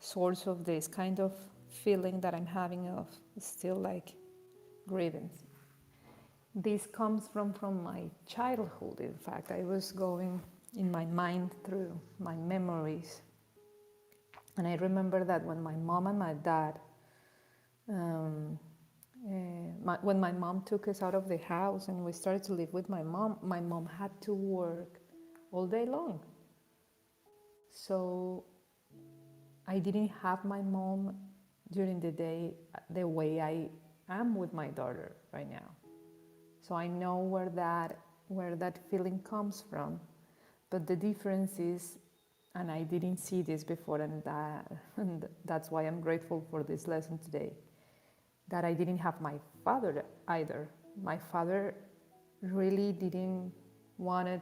source of this kind of feeling that I'm having of still like grievance. This comes from my childhood. In fact, I was going in my mind through my memories, and I remember that when my mom and my dad when my mom took us out of the house and we started to live with my mom had to work all day long. So I didn't have my mom during the day the way I am with my daughter right now. So I know where that feeling comes from. But the difference is, and I didn't see this before, and that's why I'm grateful for this lesson today, that I didn't have my father either. My father really didn't wanted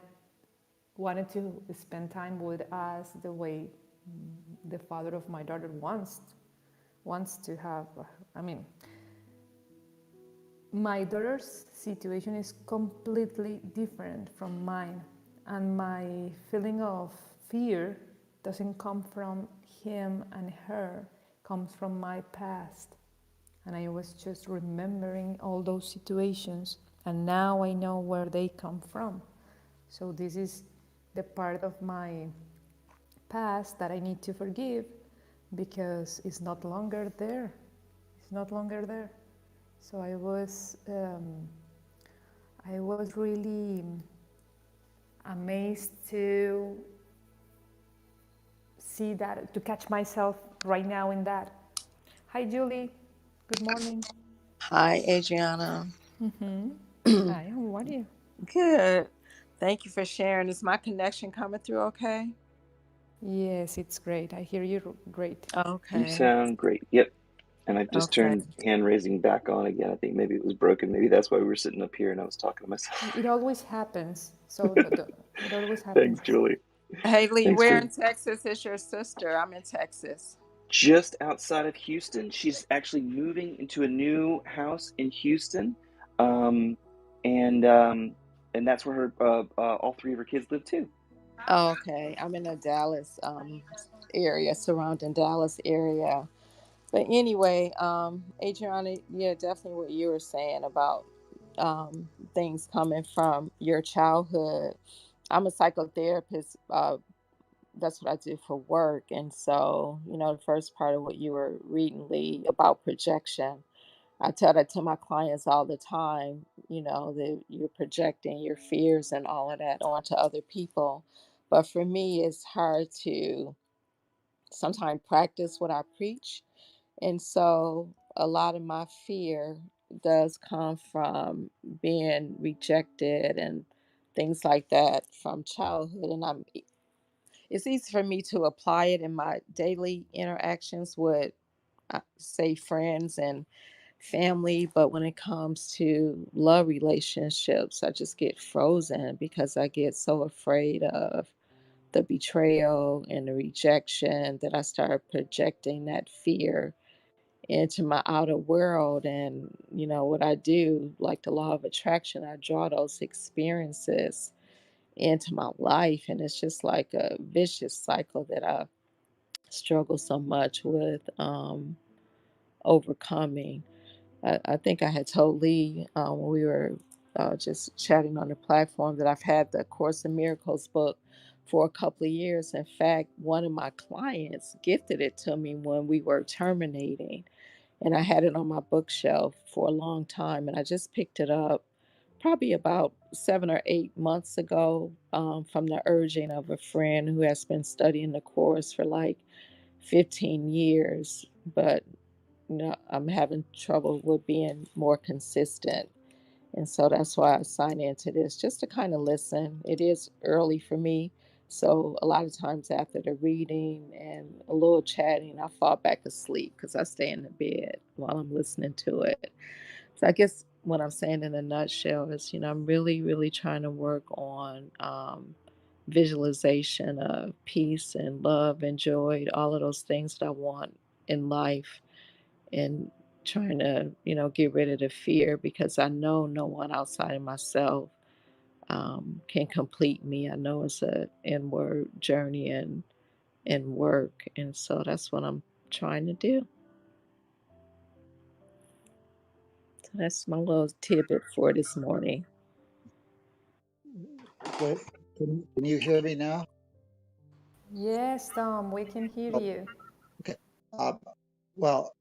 to spend time with us the way the father of my daughter wants to have. I mean, my daughter's situation is completely different from mine, and my feeling of fear doesn't come from him and her, comes from my past. And I was just remembering all those situations, and now I know where they come from. So this is the part of my past that I need to forgive, because it's not longer there. It's not longer there. So I was really amazed to see that, to catch myself right now in that. Hi, Julie. Good morning. Hi, Adriana. Hi, how are you? Good. Thank you for sharing. Is my connection coming through okay? Yes, it's great. I hear you great. You Okay. sound great. Yep. And I've just Okay. turned hand raising back on again. I think maybe it was broken. Maybe that's why we were sitting up here and I was talking to myself. It always happens. So it always Thanks, happens. Julie. Haley, Thanks where for in Texas is your sister? I'm in Texas. just outside of Houston. She's actually moving into a new house in Houston, um, and um, and that's where her all three of her kids live too. Oh, okay. I'm in the Dallas area, surrounding Dallas area. But anyway, Adriana, yeah, definitely what you were saying about things coming from your childhood. I'm a psychotherapist. That's what I do for work. And so, the first part of what you were reading, Lee, about projection, I tell that to my clients all the time, that you're projecting your fears and all of that onto other people. But for me, it's hard to sometimes practice what I preach. And so a lot of my fear does come from being rejected and things like that from childhood. And it's easy for me to apply it in my daily interactions with, say, friends and family. But when it comes to love relationships, I just get frozen because I get so afraid of the betrayal and the rejection that I start projecting that fear into my outer world. And, what I do, like the law of attraction, I draw those experiences into my life, and it's just like a vicious cycle that I struggle so much with overcoming. I think I had told Lee when we were just chatting on the platform that I've had the Course in Miracles book for a couple of years. In fact, one of my clients gifted it to me when we were terminating, and I had it on my bookshelf for a long time. And I just picked it up probably about 7 or 8 months ago from the urging of a friend who has been studying the course for like 15 years, but I'm having trouble with being more consistent. And so that's why I signed into this, just to kind of listen. It is early for me. So a lot of times after the reading and a little chatting, I fall back asleep because I stay in the bed while I'm listening to it. So I guess what I'm saying in a nutshell is, I'm really, really trying to work on visualization of peace and love and joy, all of those things that I want in life, and trying to, get rid of the fear, because I know no one outside of myself can complete me. I know it's a inward journey and work, and so that's what I'm trying to do. So that's my little tidbit for this morning. What, can you hear me now? Yes, Tom, we can hear Oh, you. okay. Well,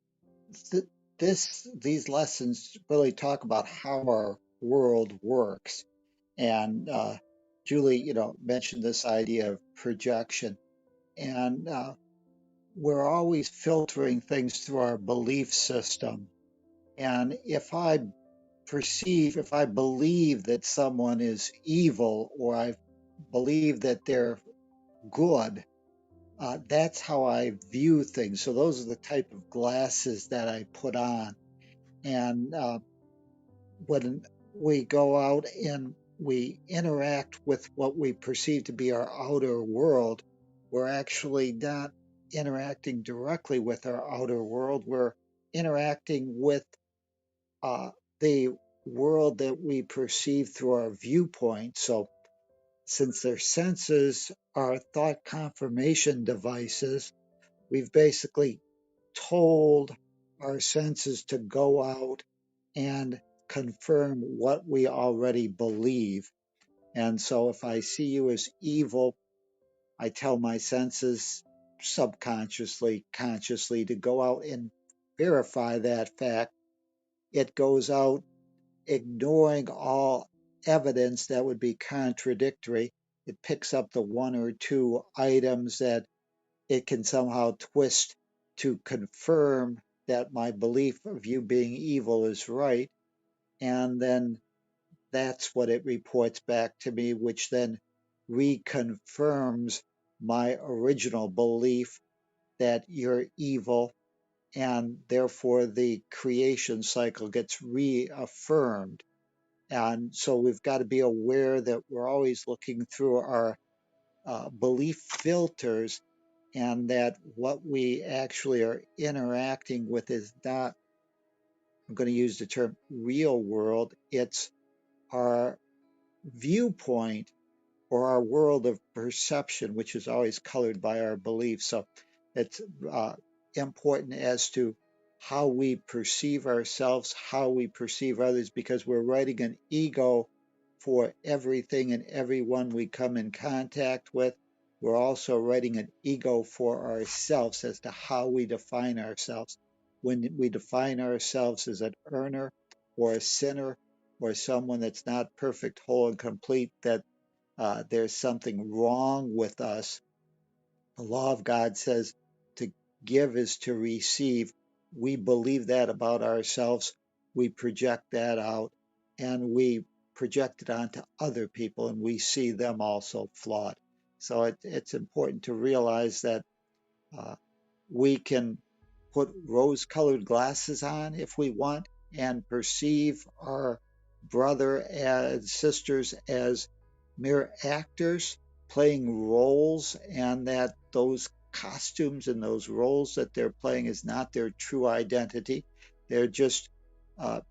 these lessons really talk about how our world works, and Julie, mentioned this idea of projection, and we're always filtering things through our belief system. And if I believe that someone is evil, or I believe that they're good, that's how I view things. So those are the type of glasses that I put on. And when we go out and we interact with what we perceive to be our outer world, we're actually not interacting directly with our outer world. We're interacting with uh, the world that we perceive through our viewpoint. So since their senses are thought confirmation devices, we've basically told our senses to go out and confirm what we already believe. And so if I see you as evil, I tell my senses subconsciously, consciously to go out and verify that fact. It goes out ignoring all evidence that would be contradictory. It picks up the one or two items that it can somehow twist to confirm that my belief of you being evil is right. And then that's what it reports back to me, which then reconfirms my original belief that you're evil. And therefore, the creation cycle gets reaffirmed. And so we've got to be aware that we're always looking through our belief filters, and that what we actually are interacting with is not, I'm going to use the term real world, it's our viewpoint, or our world of perception, which is always colored by our beliefs. So it's uh, important as to how we perceive ourselves, how we perceive others, because we're writing an ego for everything and everyone we come in contact with. We're also writing an ego for ourselves as to how we define ourselves. When we define ourselves as an earner or a sinner or someone that's not perfect, whole, and complete, that there's something wrong with us. The law of God says to give is to receive. We believe that about ourselves. We project that out, and we project it onto other people, and we see them also flawed. So it's important to realize that uh, we can put rose colored glasses on if we want and perceive our brother and sisters as mere actors playing roles, and that those costumes and those roles that they're playing is not their true identity. They're just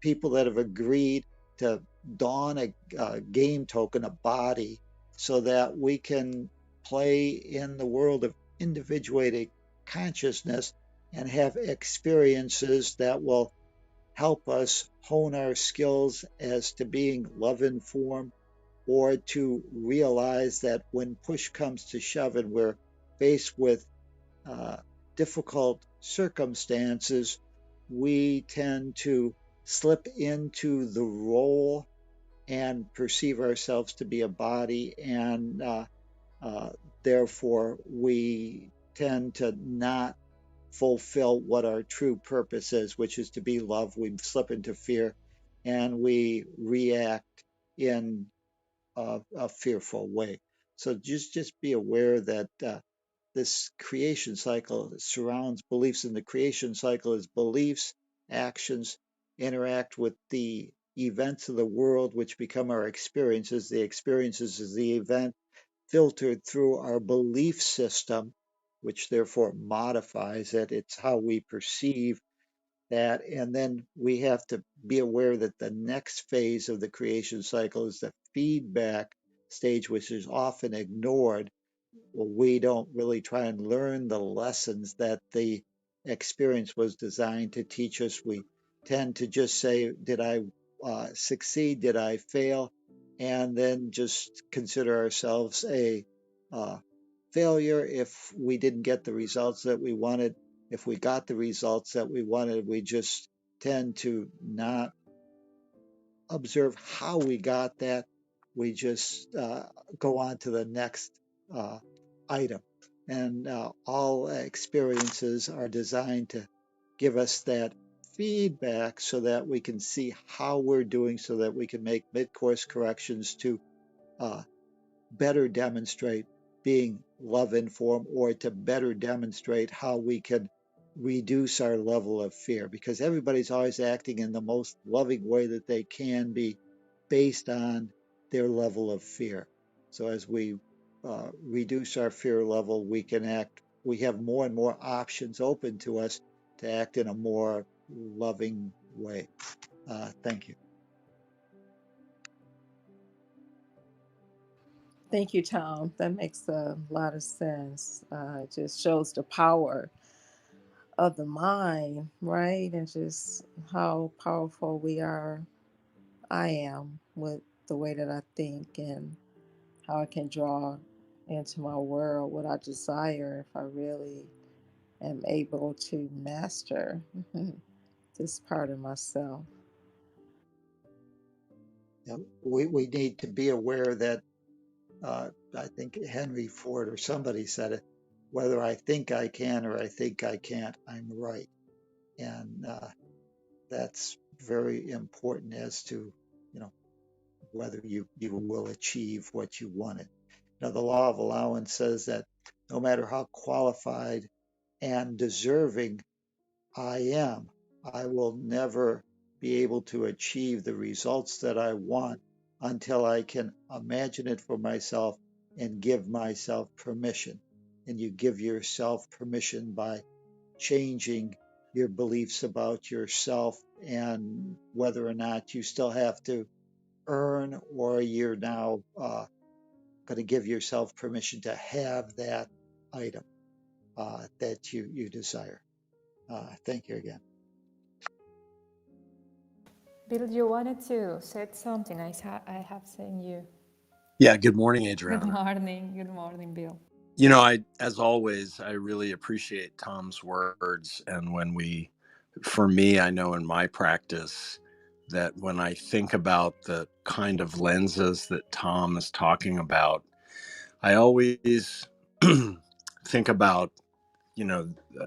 people that have agreed to don a game token, a body, so that we can play in the world of individuated consciousness and have experiences that will help us hone our skills as to being love informed, or to realize that when push comes to shove and we're faced with uh, difficult circumstances, we tend to slip into the role and perceive ourselves to be a body, and uh, therefore we tend to not fulfill what our true purpose is, which is to be love. We slip into fear and we react in a fearful way. So just be aware that this creation cycle surrounds beliefs, and the creation cycle is beliefs, actions interact with the events of the world, which become our experiences. The experiences is the event filtered through our belief system, which therefore modifies it. It's how we perceive that. And then we have to be aware that the next phase of the creation cycle is the feedback stage, which is often ignored. Well, we don't really try and learn the lessons that the experience was designed to teach us. We tend to just say, did I succeed? Did I fail? And then just consider ourselves a uh, failure if we didn't get the results that we wanted. If we got the results that we wanted, we just tend to not observe how we got that. We just go on to the next uh, item. And all experiences are designed to give us that feedback so that we can see how we're doing, so that we can make mid-course corrections to uh, better demonstrate being love informed, or to better demonstrate how we can reduce our level of fear, because everybody's always acting in the most loving way that they can be based on their level of fear. So as we reduce our fear level, we have more and more options open to us to act in a more loving way. Thank you. Thank you, Tom. That makes a lot of sense. It just shows the power of the mind, right? And just how powerful we are. I am with the way that I think, and how I can draw into my world what I desire if I really am able to master this part of myself. We need to be aware that I think Henry Ford or somebody said it, whether I think I can or I think I can't, I'm right. And that's very important as to, you know, whether you will achieve what you wanted. Now, the law of allowance says that no matter how qualified and deserving I am, I will never be able to achieve the results that I want until I can imagine it for myself and give myself permission. And you give yourself permission by changing your beliefs about yourself, and whether or not you still have to earn, or you're now going to give yourself permission to have that item that you desire. Thank you again. Bill, you wanted to say something. I have seen you. Yeah, good morning, Good Adriana. morning. Good morning, Bill. You know, as always, I really appreciate Tom's words. And for me, I know in my practice that when I think about the kind of lenses that Tom is talking about, I always think about,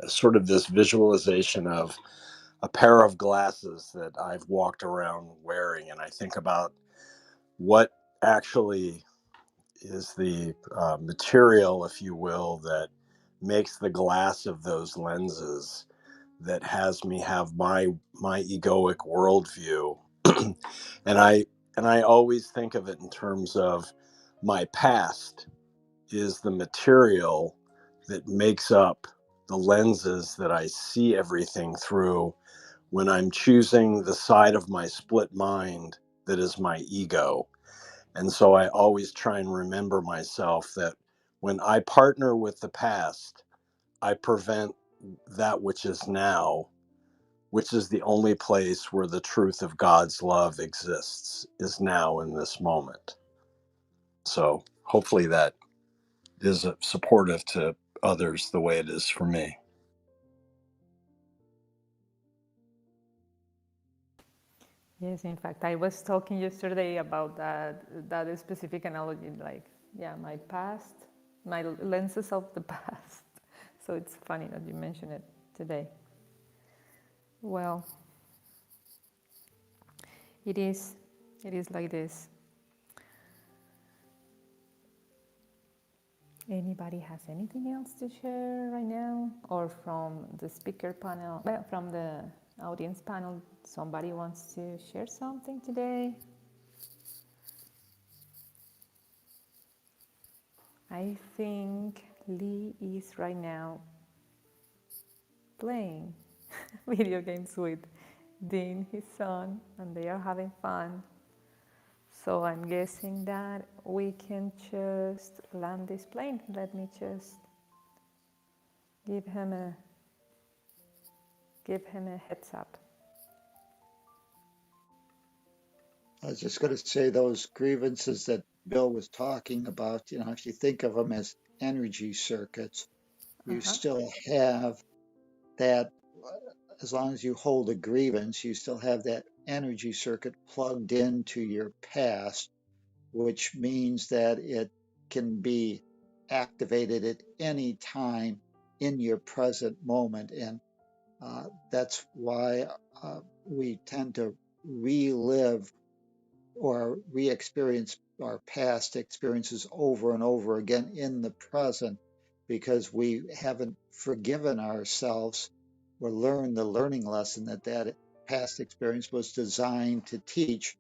sort of this visualization of a pair of glasses that I've walked around wearing. And I think about what actually is the material, if you will, that makes the glass of those lenses that has me have my egoic worldview. and I always think of it in terms of my past is the material that makes up the lenses that I see everything through when I'm choosing the side of my split mind that is my ego. And so I always try and remember myself that when I partner with the past, I prevent that which is now, which is the only place where the truth of God's love exists, is now in this moment. So hopefully that is supportive to others the way it is for me. Yes, in fact, I was talking yesterday about that specific analogy, like, yeah, my past, my lenses of the past. So it's funny that you mention it today. Well, it is like this. Anybody has anything else to share right now? Or from the speaker panel, well, from the audience panel, somebody wants to share something today? I think Lee is right now playing video games with Dean, his son, and they are having fun. So I'm guessing that we can just land this plane. Let me just give him a heads up. I was just going to say those grievances that Bill was talking about, if you think of them as energy circuits, you still have that, as long as you hold a grievance, you still have that energy circuit plugged into your past, which means that it can be activated at any time in your present moment. And that's why we tend to relive or re-experience our past experiences over and over again in the present, because we haven't forgiven ourselves or learned the learning lesson that past experience was designed to teach.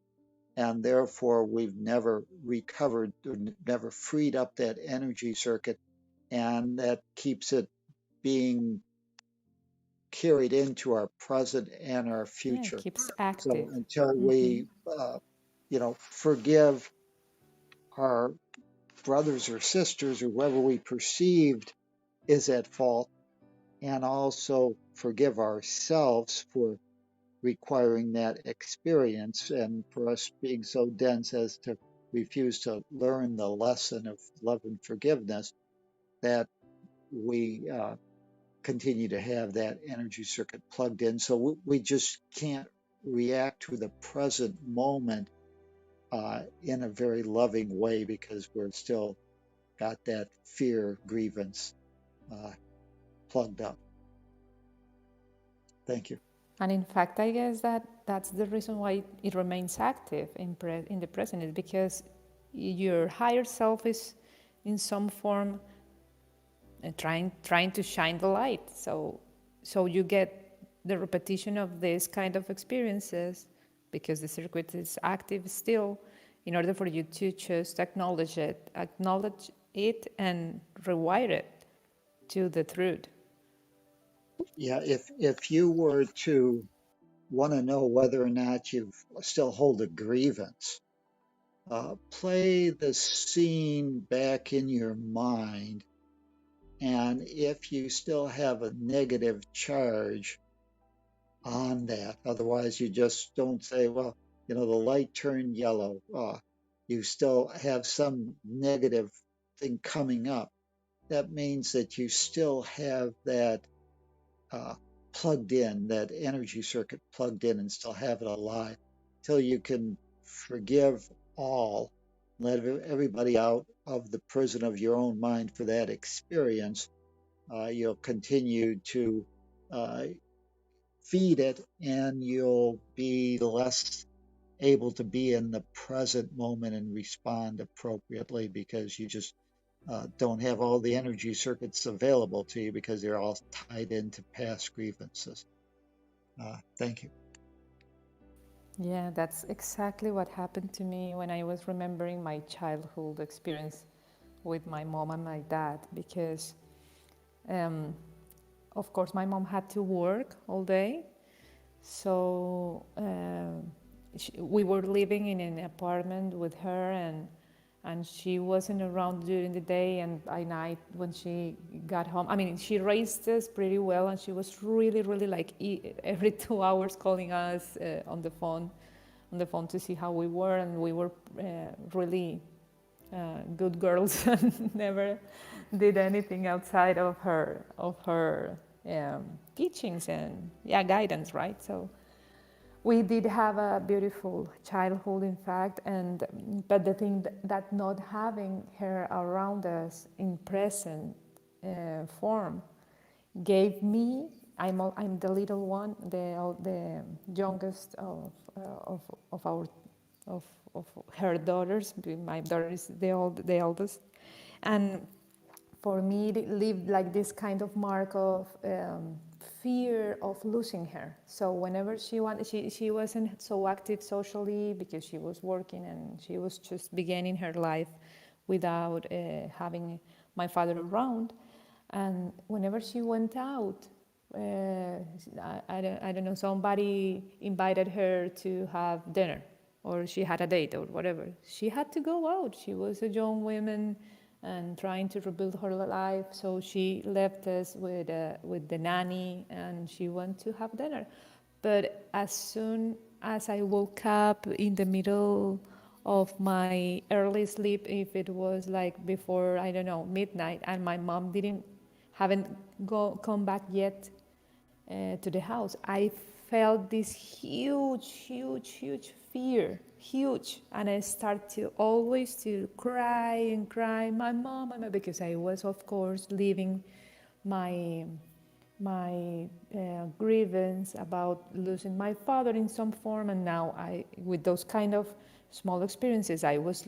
And therefore, we've never recovered or never freed up that energy circuit. And that keeps it being carried into our present and our Yeah, it future. keeps So active. until we, forgive our brothers or sisters or whoever we perceived is at fault, and also forgive ourselves for requiring that experience and for us being so dense as to refuse to learn the lesson of love and forgiveness, that we continue to have that energy circuit plugged in. So we just can't react to the present moment in a very loving way, because we're still got that fear grievance uh, plugged up. Thank you. And in fact, I guess that's the reason why it remains active in the present, is because your higher self is in some form trying to shine the light. So you get the repetition of this kind of experiences because the circuit is active still, in order for you to just acknowledge it and rewire it to the truth. Yeah, if you were to want to know whether or not you still hold a grievance, play the scene back in your mind, and if you still have a negative charge on that, otherwise you just don't say, well, the light turned yellow. You still have some negative thing coming up. That means that you still have that uh, plugged in, that energy circuit plugged in, and still have it alive till you can forgive all, let everybody out of the prison of your own mind for that experience. You'll continue to uh, feed it, and you'll be less able to be in the present moment and respond appropriately, because you just don't have all the energy circuits available to you because they're all tied into past grievances. Thank you. Yeah, that's exactly what happened to me when I was remembering my childhood experience with my mom and my dad, because um, of course my mom had to work all day, so we were living in an apartment with her, and she wasn't around during the day and by night when she got home. I mean, she raised us pretty well, and she was really, really like every 2 hours calling us on the phone to see how we were, and we were really good girls and never did anything outside of her teachings and guidance, right? So we did have a beautiful childhood, in fact, but the thing that not having her around us in present form gave me. I'm the little one, the youngest of our of of her daughters. My daughter is the eldest, and for me it lived like this kind of mark of fear of losing her. So whenever she wasn't so active socially because she was working and she was just beginning her life without having my father around. And whenever she went out, I don't know, somebody invited her to have dinner, or she had a date or whatever. She had to go out. She was a young woman and trying to rebuild her life. So she left us with the nanny, and she went to have dinner. But as soon as I woke up in the middle of my early sleep, if it was like before, I don't know, midnight, and my mom haven't come back yet to the house, I felt this huge, huge, huge fear, huge, and I start to always to cry and cry, my mom, because I was, of course, living my grievance about losing my father in some form, and now with those kind of small experiences, I was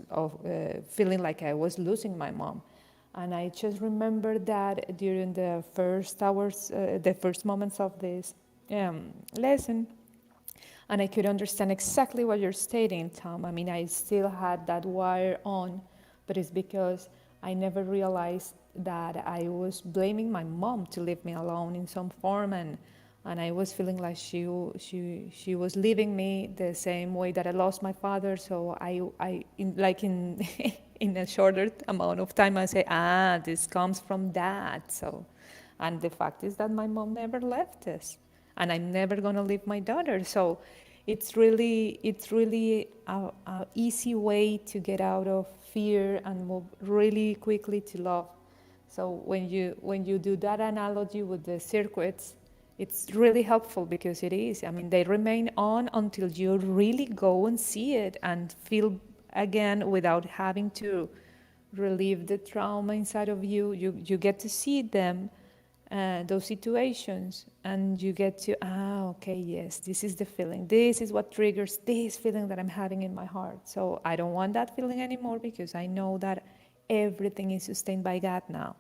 feeling like I was losing my mom. And I just remember that during the first hours, the first moments of this lesson, and I could understand exactly what you're stating, Tom. I mean, I still had that wire on, but it's because I never realized that I was blaming my mom to leave me alone in some form, and I was feeling like she was leaving me the same way that I lost my father. So in in a shorter amount of time, I say, this comes from that. So, and the fact is that my mom never left us, and I'm never gonna leave my daughter. So it's really a easy way to get out of fear and move really quickly to love. So when you do that analogy with the circuits, it's really helpful, because it is. I mean, they remain on until you really go and see it and feel again without having to relieve the trauma inside of you. You get to see them, those situations, and you get to, okay, yes, this is the feeling. This is what triggers this feeling that I'm having in my heart. So I don't want that feeling anymore, because I know that everything is sustained by God now.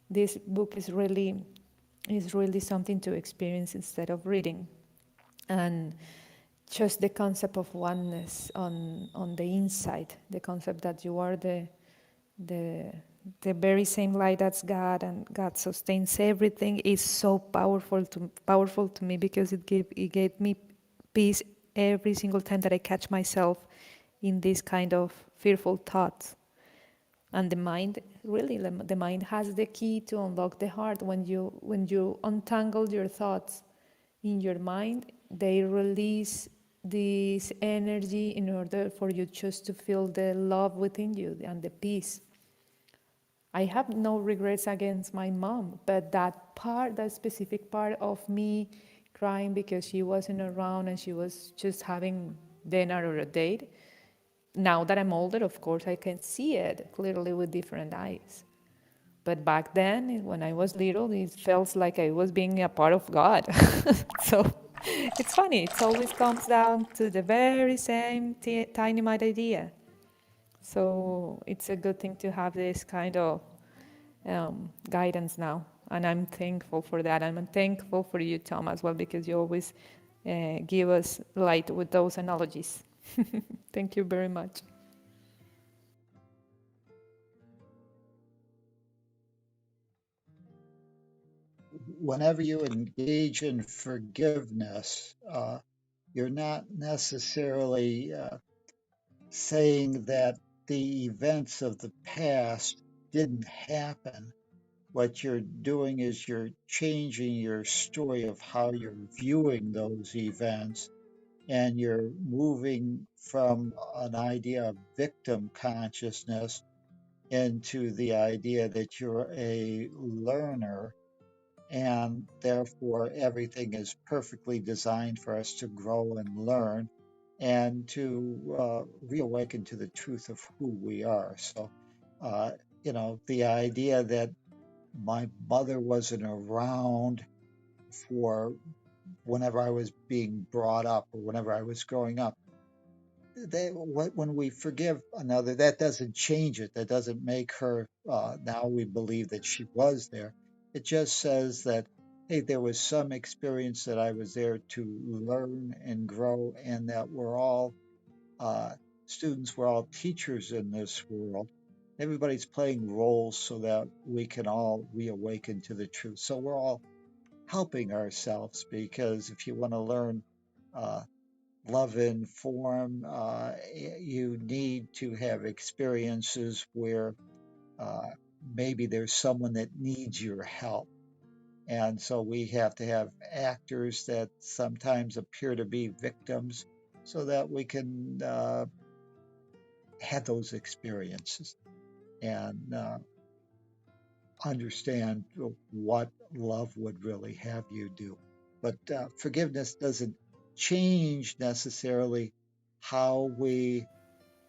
This book is really something to experience instead of reading. And just the concept of oneness on the inside, the concept that you are the very same light that's God, and God sustains everything, is so powerful to me, because it gave me peace every single time that I catch myself in this kind of fearful thoughts. And the mind has the key to unlock the heart. When you untangle your thoughts in your mind, they release this energy in order for you just to feel the love within you and the peace. I have no regrets against my mom, but that specific part of me crying because she wasn't around and she was just having dinner or a date, now that I'm older, of course, I can see it clearly with different eyes. But back then, when I was little, it felt like I was being a part of God. So it's funny. It always comes down to the very same tiny mad idea. So it's a good thing to have this kind of guidance now. And I'm thankful for that. I'm thankful for you, Tom, as well, because you always give us light with those analogies. Thank you very much. Whenever you engage in forgiveness, you're not necessarily saying that the events of the past didn't happen. What you're doing is you're changing your story of how you're viewing those events, and you're moving from an idea of victim consciousness into the idea that you're a learner, and therefore everything is perfectly designed for us to grow and learn and to reawaken to the truth of who we are. So, uh, the idea that my mother wasn't around for whenever I was being brought up or whenever I was growing up, when we forgive another, that doesn't change it. That doesn't make her, now we believe that she was there. It just says that, hey, there was some experience that I was there to learn and grow, and that we're all uh, students, we're all teachers in this world. Everybody's playing roles so that we can all reawaken to the truth. So we're all helping ourselves, because if you want to learn uh, love in form, you need to have experiences where uh, maybe there's someone that needs your help. And so we have to have actors that sometimes appear to be victims so that we can have those experiences and understand what love would really have you do. But forgiveness doesn't change necessarily how we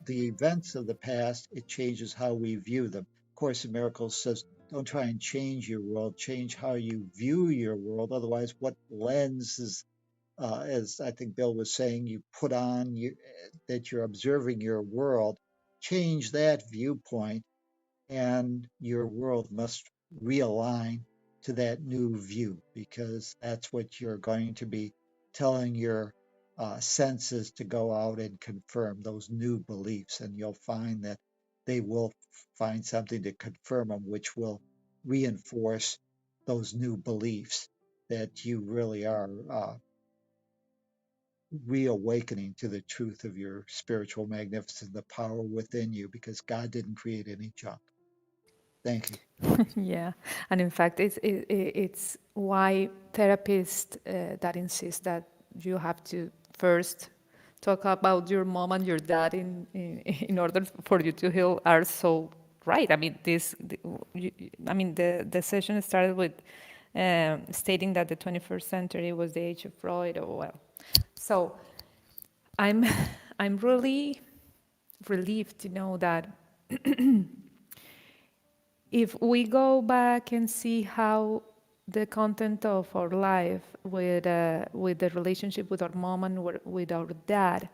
the events of the past, it changes how we view them. Course in Miracles says, don't try and change your world, change how you view your world. Otherwise, what lens is, as I think Bill was saying, you put on that you're observing your world, change that viewpoint, and your world must realign to that new view, because that's what you're going to be telling your senses to go out and confirm those new beliefs. And you'll find that they will find something to confirm them, which will reinforce those new beliefs that you really are reawakening to the truth of your spiritual magnificence, the power within you, because God didn't create any junk. Thank you. Yeah, and in fact, it's why therapists that insist that you have to first talk about your mom and your dad in order for you to heal are so right. I mean, the session started with stating that the 21st century was the age of Freud. Or well, so I'm I'm really relieved to know that if we go back and see how the content of our life with the relationship with our mom and with our dad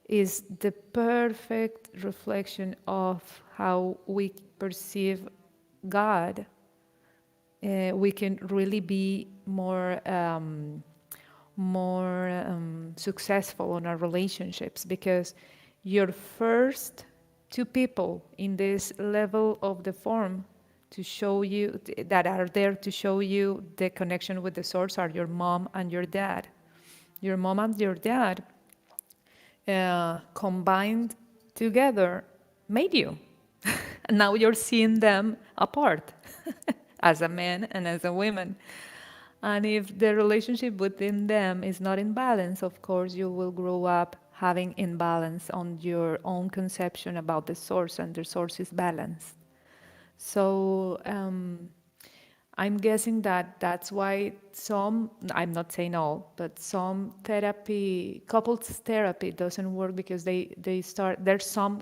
is the perfect reflection of how we perceive God, we can really be more successful in our relationships, because your first two people in this level of the form to show you that are there to show you the connection with the source are your mom and your dad. Your mom and your dad combined together made you. And now you're seeing them apart as a man and as a woman. And if the relationship within them is not in balance, of course, you will grow up having imbalance on your own conception about the source, and the source is balanced. So I'm guessing that that's why some, I'm not saying all, but some therapy, couples therapy doesn't work, because there's some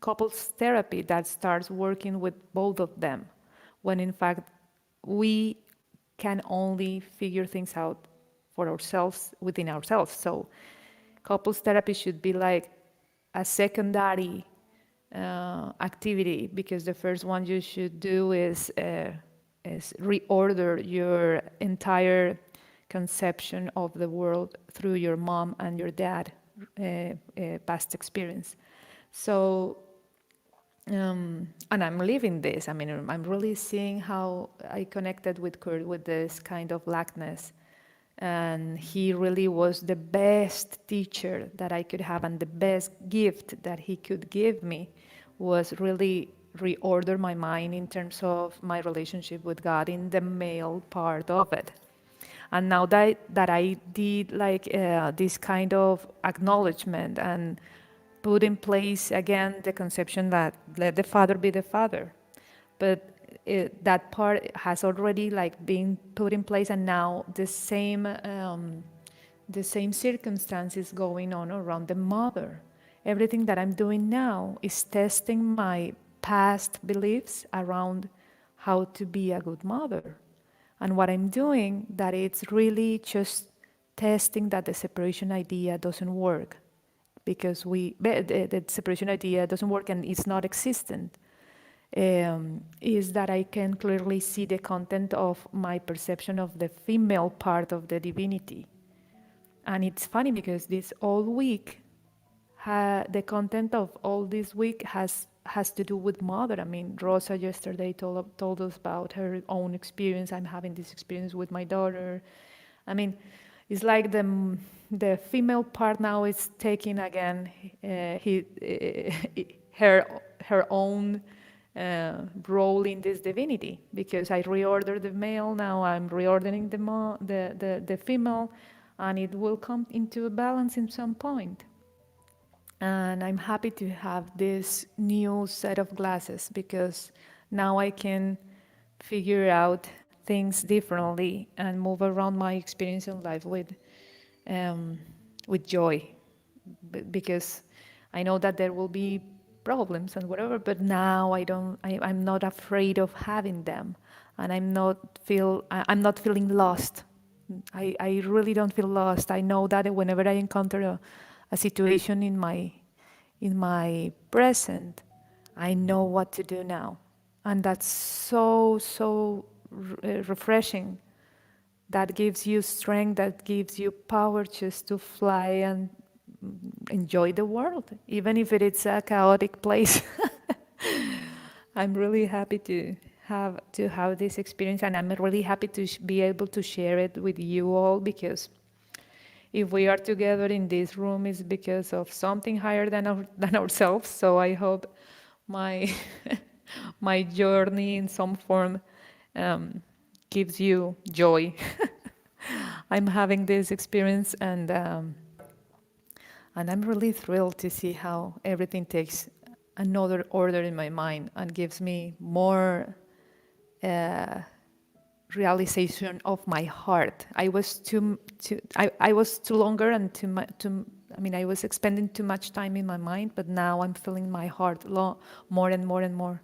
couples therapy that starts working with both of them, when in fact we can only figure things out for ourselves within ourselves. So couples therapy should be like a secondary activity, because the first one you should do is reorder your entire conception of the world through your mom and your dad past experience. So and I'm living this. I mean, I'm really seeing how I connected with Kurt with this kind of lackness And he really was the best teacher that I could have, and the best gift that he could give me was really reorder my mind in terms of my relationship with God in the male part of it. And now that I did like this kind of acknowledgement and put in place again the conception that let the father be the father, but that part has already like been put in place, and now the same circumstances going on around the mother. Everything that I'm doing now is testing my past beliefs around how to be a good mother. And what I'm doing, that it's really just testing that the separation idea doesn't work, because the separation idea doesn't work and it's not existent. Is that I can clearly see the content of my perception of the female part of the divinity. And it's funny because this all week, the content of all this week has to do with mother. I mean, Rosa yesterday told us about her own experience. I'm having this experience with my daughter. I mean, it's like the female part now is taking again her own role in this divinity, because I reordered the male, now I'm reordering the female, and it will come into a balance in some point. And I'm happy to have this new set of glasses, because now I can figure out things differently and move around my experience in life with joy, because I know that there will be problems and whatever, but now I'm not afraid of having them, and I'm not feeling lost. I really don't feel lost. I know that whenever I encounter a situation in my present, I know what to do now. And that's so refreshing. That gives you strength, that gives you power just to fly and enjoy the world, even if it's a chaotic place. I'm really happy to have this experience, and I'm really happy to be able to share it with you all, because if we are together in this room, it's because of something higher than ourselves. So I hope my my journey in some form gives you joy. I'm having this experience, and I'm really thrilled to see how everything takes another order in my mind and gives me more uh, realization of my heart. I was too longer and I mean, I was expending too much time in my mind, but now I'm feeling my heart more and more and more.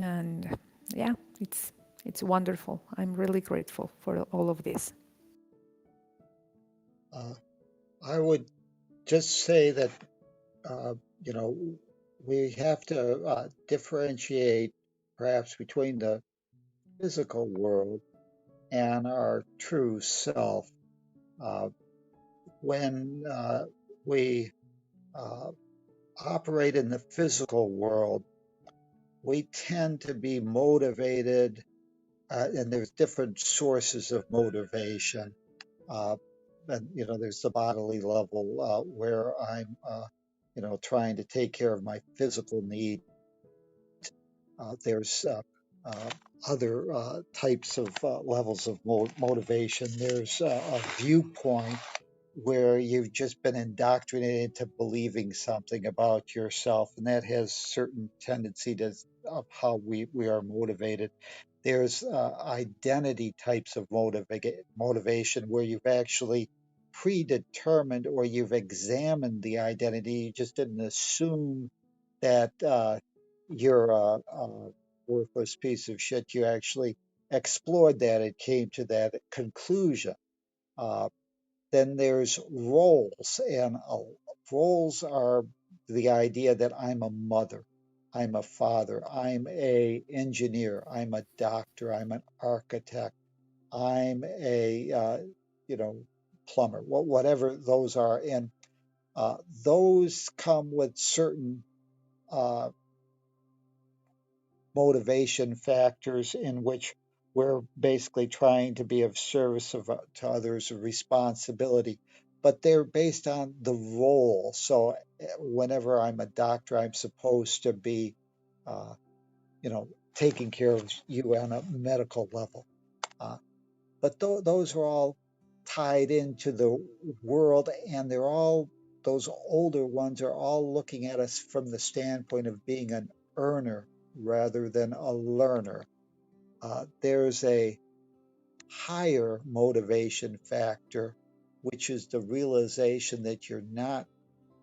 And yeah, it's wonderful. I'm really grateful for all of this. Uh, I would just say that, uh, you know, we have to differentiate perhaps between the physical world and our true self. Uh, when we uh, operate in the physical world, we tend to be motivated, and there's different sources of motivation. Uh, and there's the bodily level where I'm, trying to take care of my physical needs. There's uh, other types of levels of motivation. There's a viewpoint where you've just been indoctrinated into believing something about yourself, and that has certain tendency to of how we are motivated. There's identity types of motivation where you've actually predetermined or you've examined the identity. You just didn't assume that you're a worthless piece of shit. You actually explored that. It came to that conclusion. Uh, then there's roles, and roles are the idea that I'm a mother, I'm a father, I'm a engineer, I'm a doctor, I'm an architect, I'm a plumber, whatever those are, and those come with certain uh, motivation factors in which we're basically trying to be of service to others, a responsibility, but they're based on the role. So whenever I'm a doctor, I'm supposed to be, uh, taking care of you on a medical level. Uh, but those are all tied into the world, and those older ones are all looking at us from the standpoint of being an earner rather than a learner. There's a higher motivation factor, which is the realization that you're not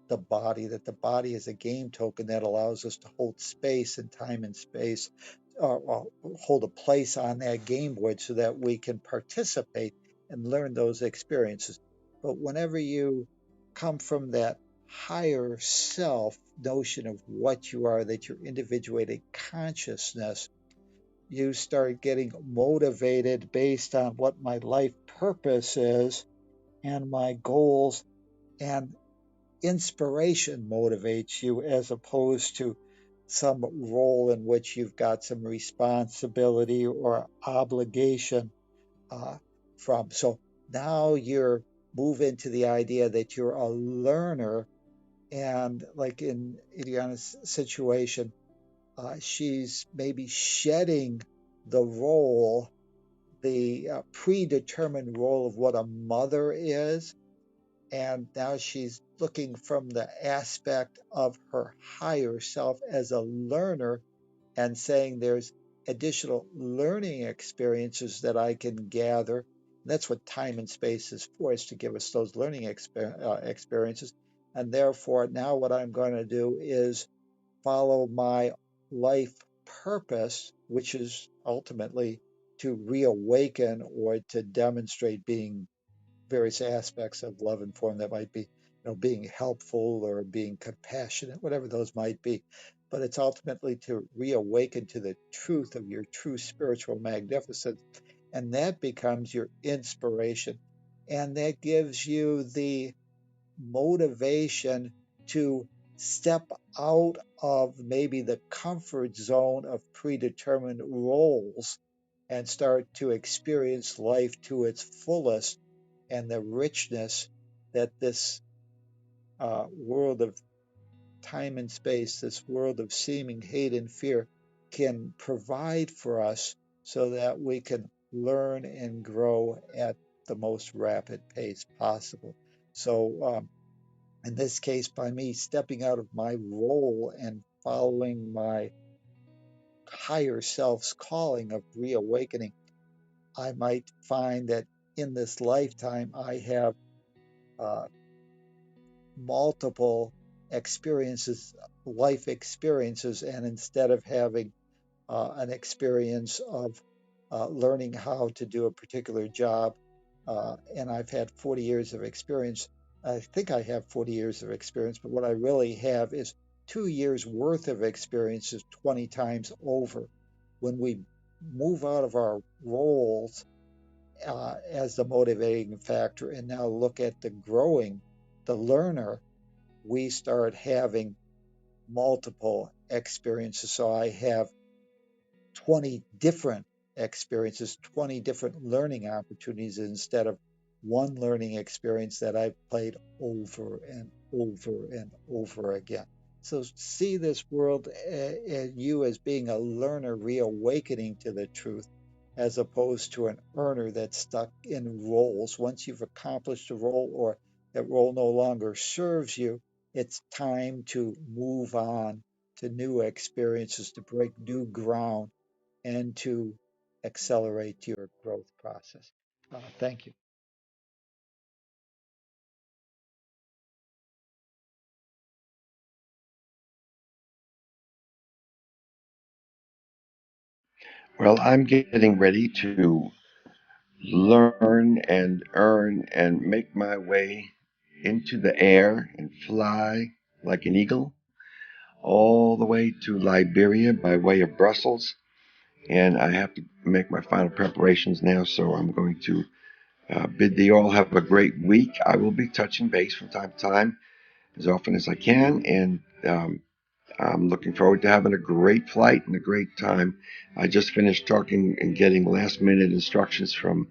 the body, that the body is a game token that allows us to hold space and time and space, or hold a place on that game board so that we can participate and learn those experiences. But whenever you come from that higher self notion of what you are, that you're individuated consciousness, you start getting motivated based on what my life purpose is and my goals, and inspiration motivates you as opposed to some role in which you've got some responsibility or obligation uh, from. So now you're move into the idea that you're a learner, and like in Ileana's situation, she's maybe shedding the role, the predetermined role of what a mother is, and now she's looking from the aspect of her higher self as a learner and saying there's additional learning experiences that I can gather. And that's what time and space is for, is to give us those learning experiences. And therefore, now what I'm going to do is follow my life purpose, which is ultimately to reawaken or to demonstrate being various aspects of love and form that might be, being helpful or being compassionate, whatever those might be. But it's ultimately to reawaken to the truth of your true spiritual magnificence. And that becomes your inspiration. And that gives you the motivation to step out of maybe the comfort zone of predetermined roles and start to experience life to its fullest, and the richness that this world of time and space, this world of seeming hate and fear, can provide for us so that we can learn and grow at the most rapid pace possible. So, in this case, by me stepping out of my role and following my higher self's calling of reawakening, I might find that in this lifetime I have uh, multiple experiences, life experiences, and instead of having an experience of learning how to do a particular job, and I've had 40 years of experience. I think I have 40 years of experience, but what I really have is 2 years worth of experiences 20 times over. When we move out of our roles as the motivating factor and now look at the growing, the learner, we start having multiple experiences. So I have 20 different experiences, 20 different learning opportunities instead of one learning experience that I've played over and over and over again. So see this world and you as being a learner reawakening to the truth, as opposed to an earner that's stuck in roles. Once you've accomplished a role or that role no longer serves you, it's time to move on to new experiences, to break new ground, and to accelerate your growth process. Thank you. Well, I'm getting ready to learn and earn and make my way into the air and fly like an eagle all the way to Liberia by way of Brussels. And I have to make my final preparations now, so I'm going to bid thee all have a great week. I will be touching base from time to time as often as I can, and I'm looking forward to having a great flight and a great time. I just finished talking and getting last minute instructions from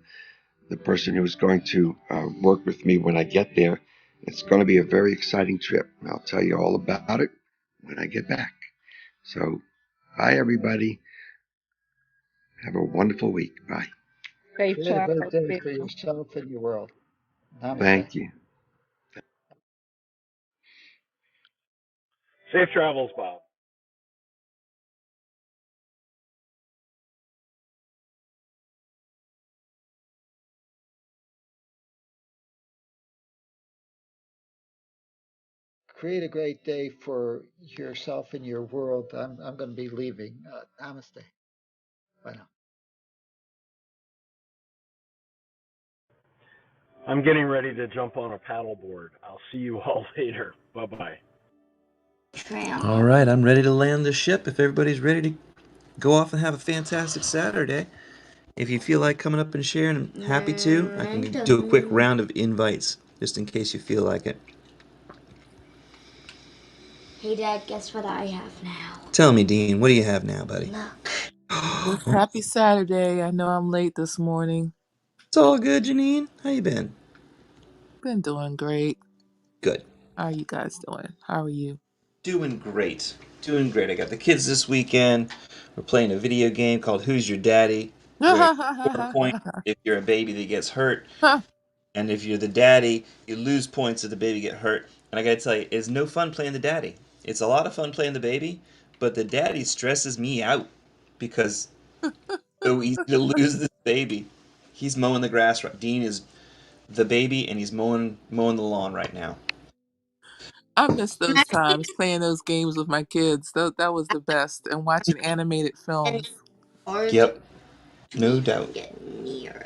the person who's going to work with me when I get there. It's going to be a very exciting trip. I'll tell you all about it when I get back. So, bye, everybody. Have a wonderful week. Bye. Safe Create a great travels, day Bill. for yourself and your world. Namaste. Thank you. Safe travels, Bob. Create a great day for yourself and your world. I'm going to be leaving. Namaste. Bye now. I'm getting ready to jump on a paddleboard. I'll see you all later. Bye bye. All right, I'm ready to land the ship. If everybody's ready to go off and have a fantastic Saturday, if you feel like coming up and sharing, I'm happy to. I can do a quick round of invites just in case you feel like it. Hey, Dad, guess what I have now? Tell me, Dean, what do you have now, buddy? Look. It's happy Saturday. I know I'm late this morning. It's all good, Janine. How you been? Been doing great. Good. How are you guys doing? How are you? Doing great. Doing great. I got the kids this weekend. We're playing a video game called Who's Your Daddy, where you score points if you're a baby that gets hurt, and if you're the daddy, you lose points if the baby get hurt. And I gotta tell you, it's no fun playing the daddy. It's a lot of fun playing the baby, but the daddy stresses me out because it's so easy to lose this baby. He's mowing the grass. Dean is the baby, and he's mowing the lawn right now. I miss those times playing those games with my kids. That was the best. And watching animated films. Yep, no doubt. Get near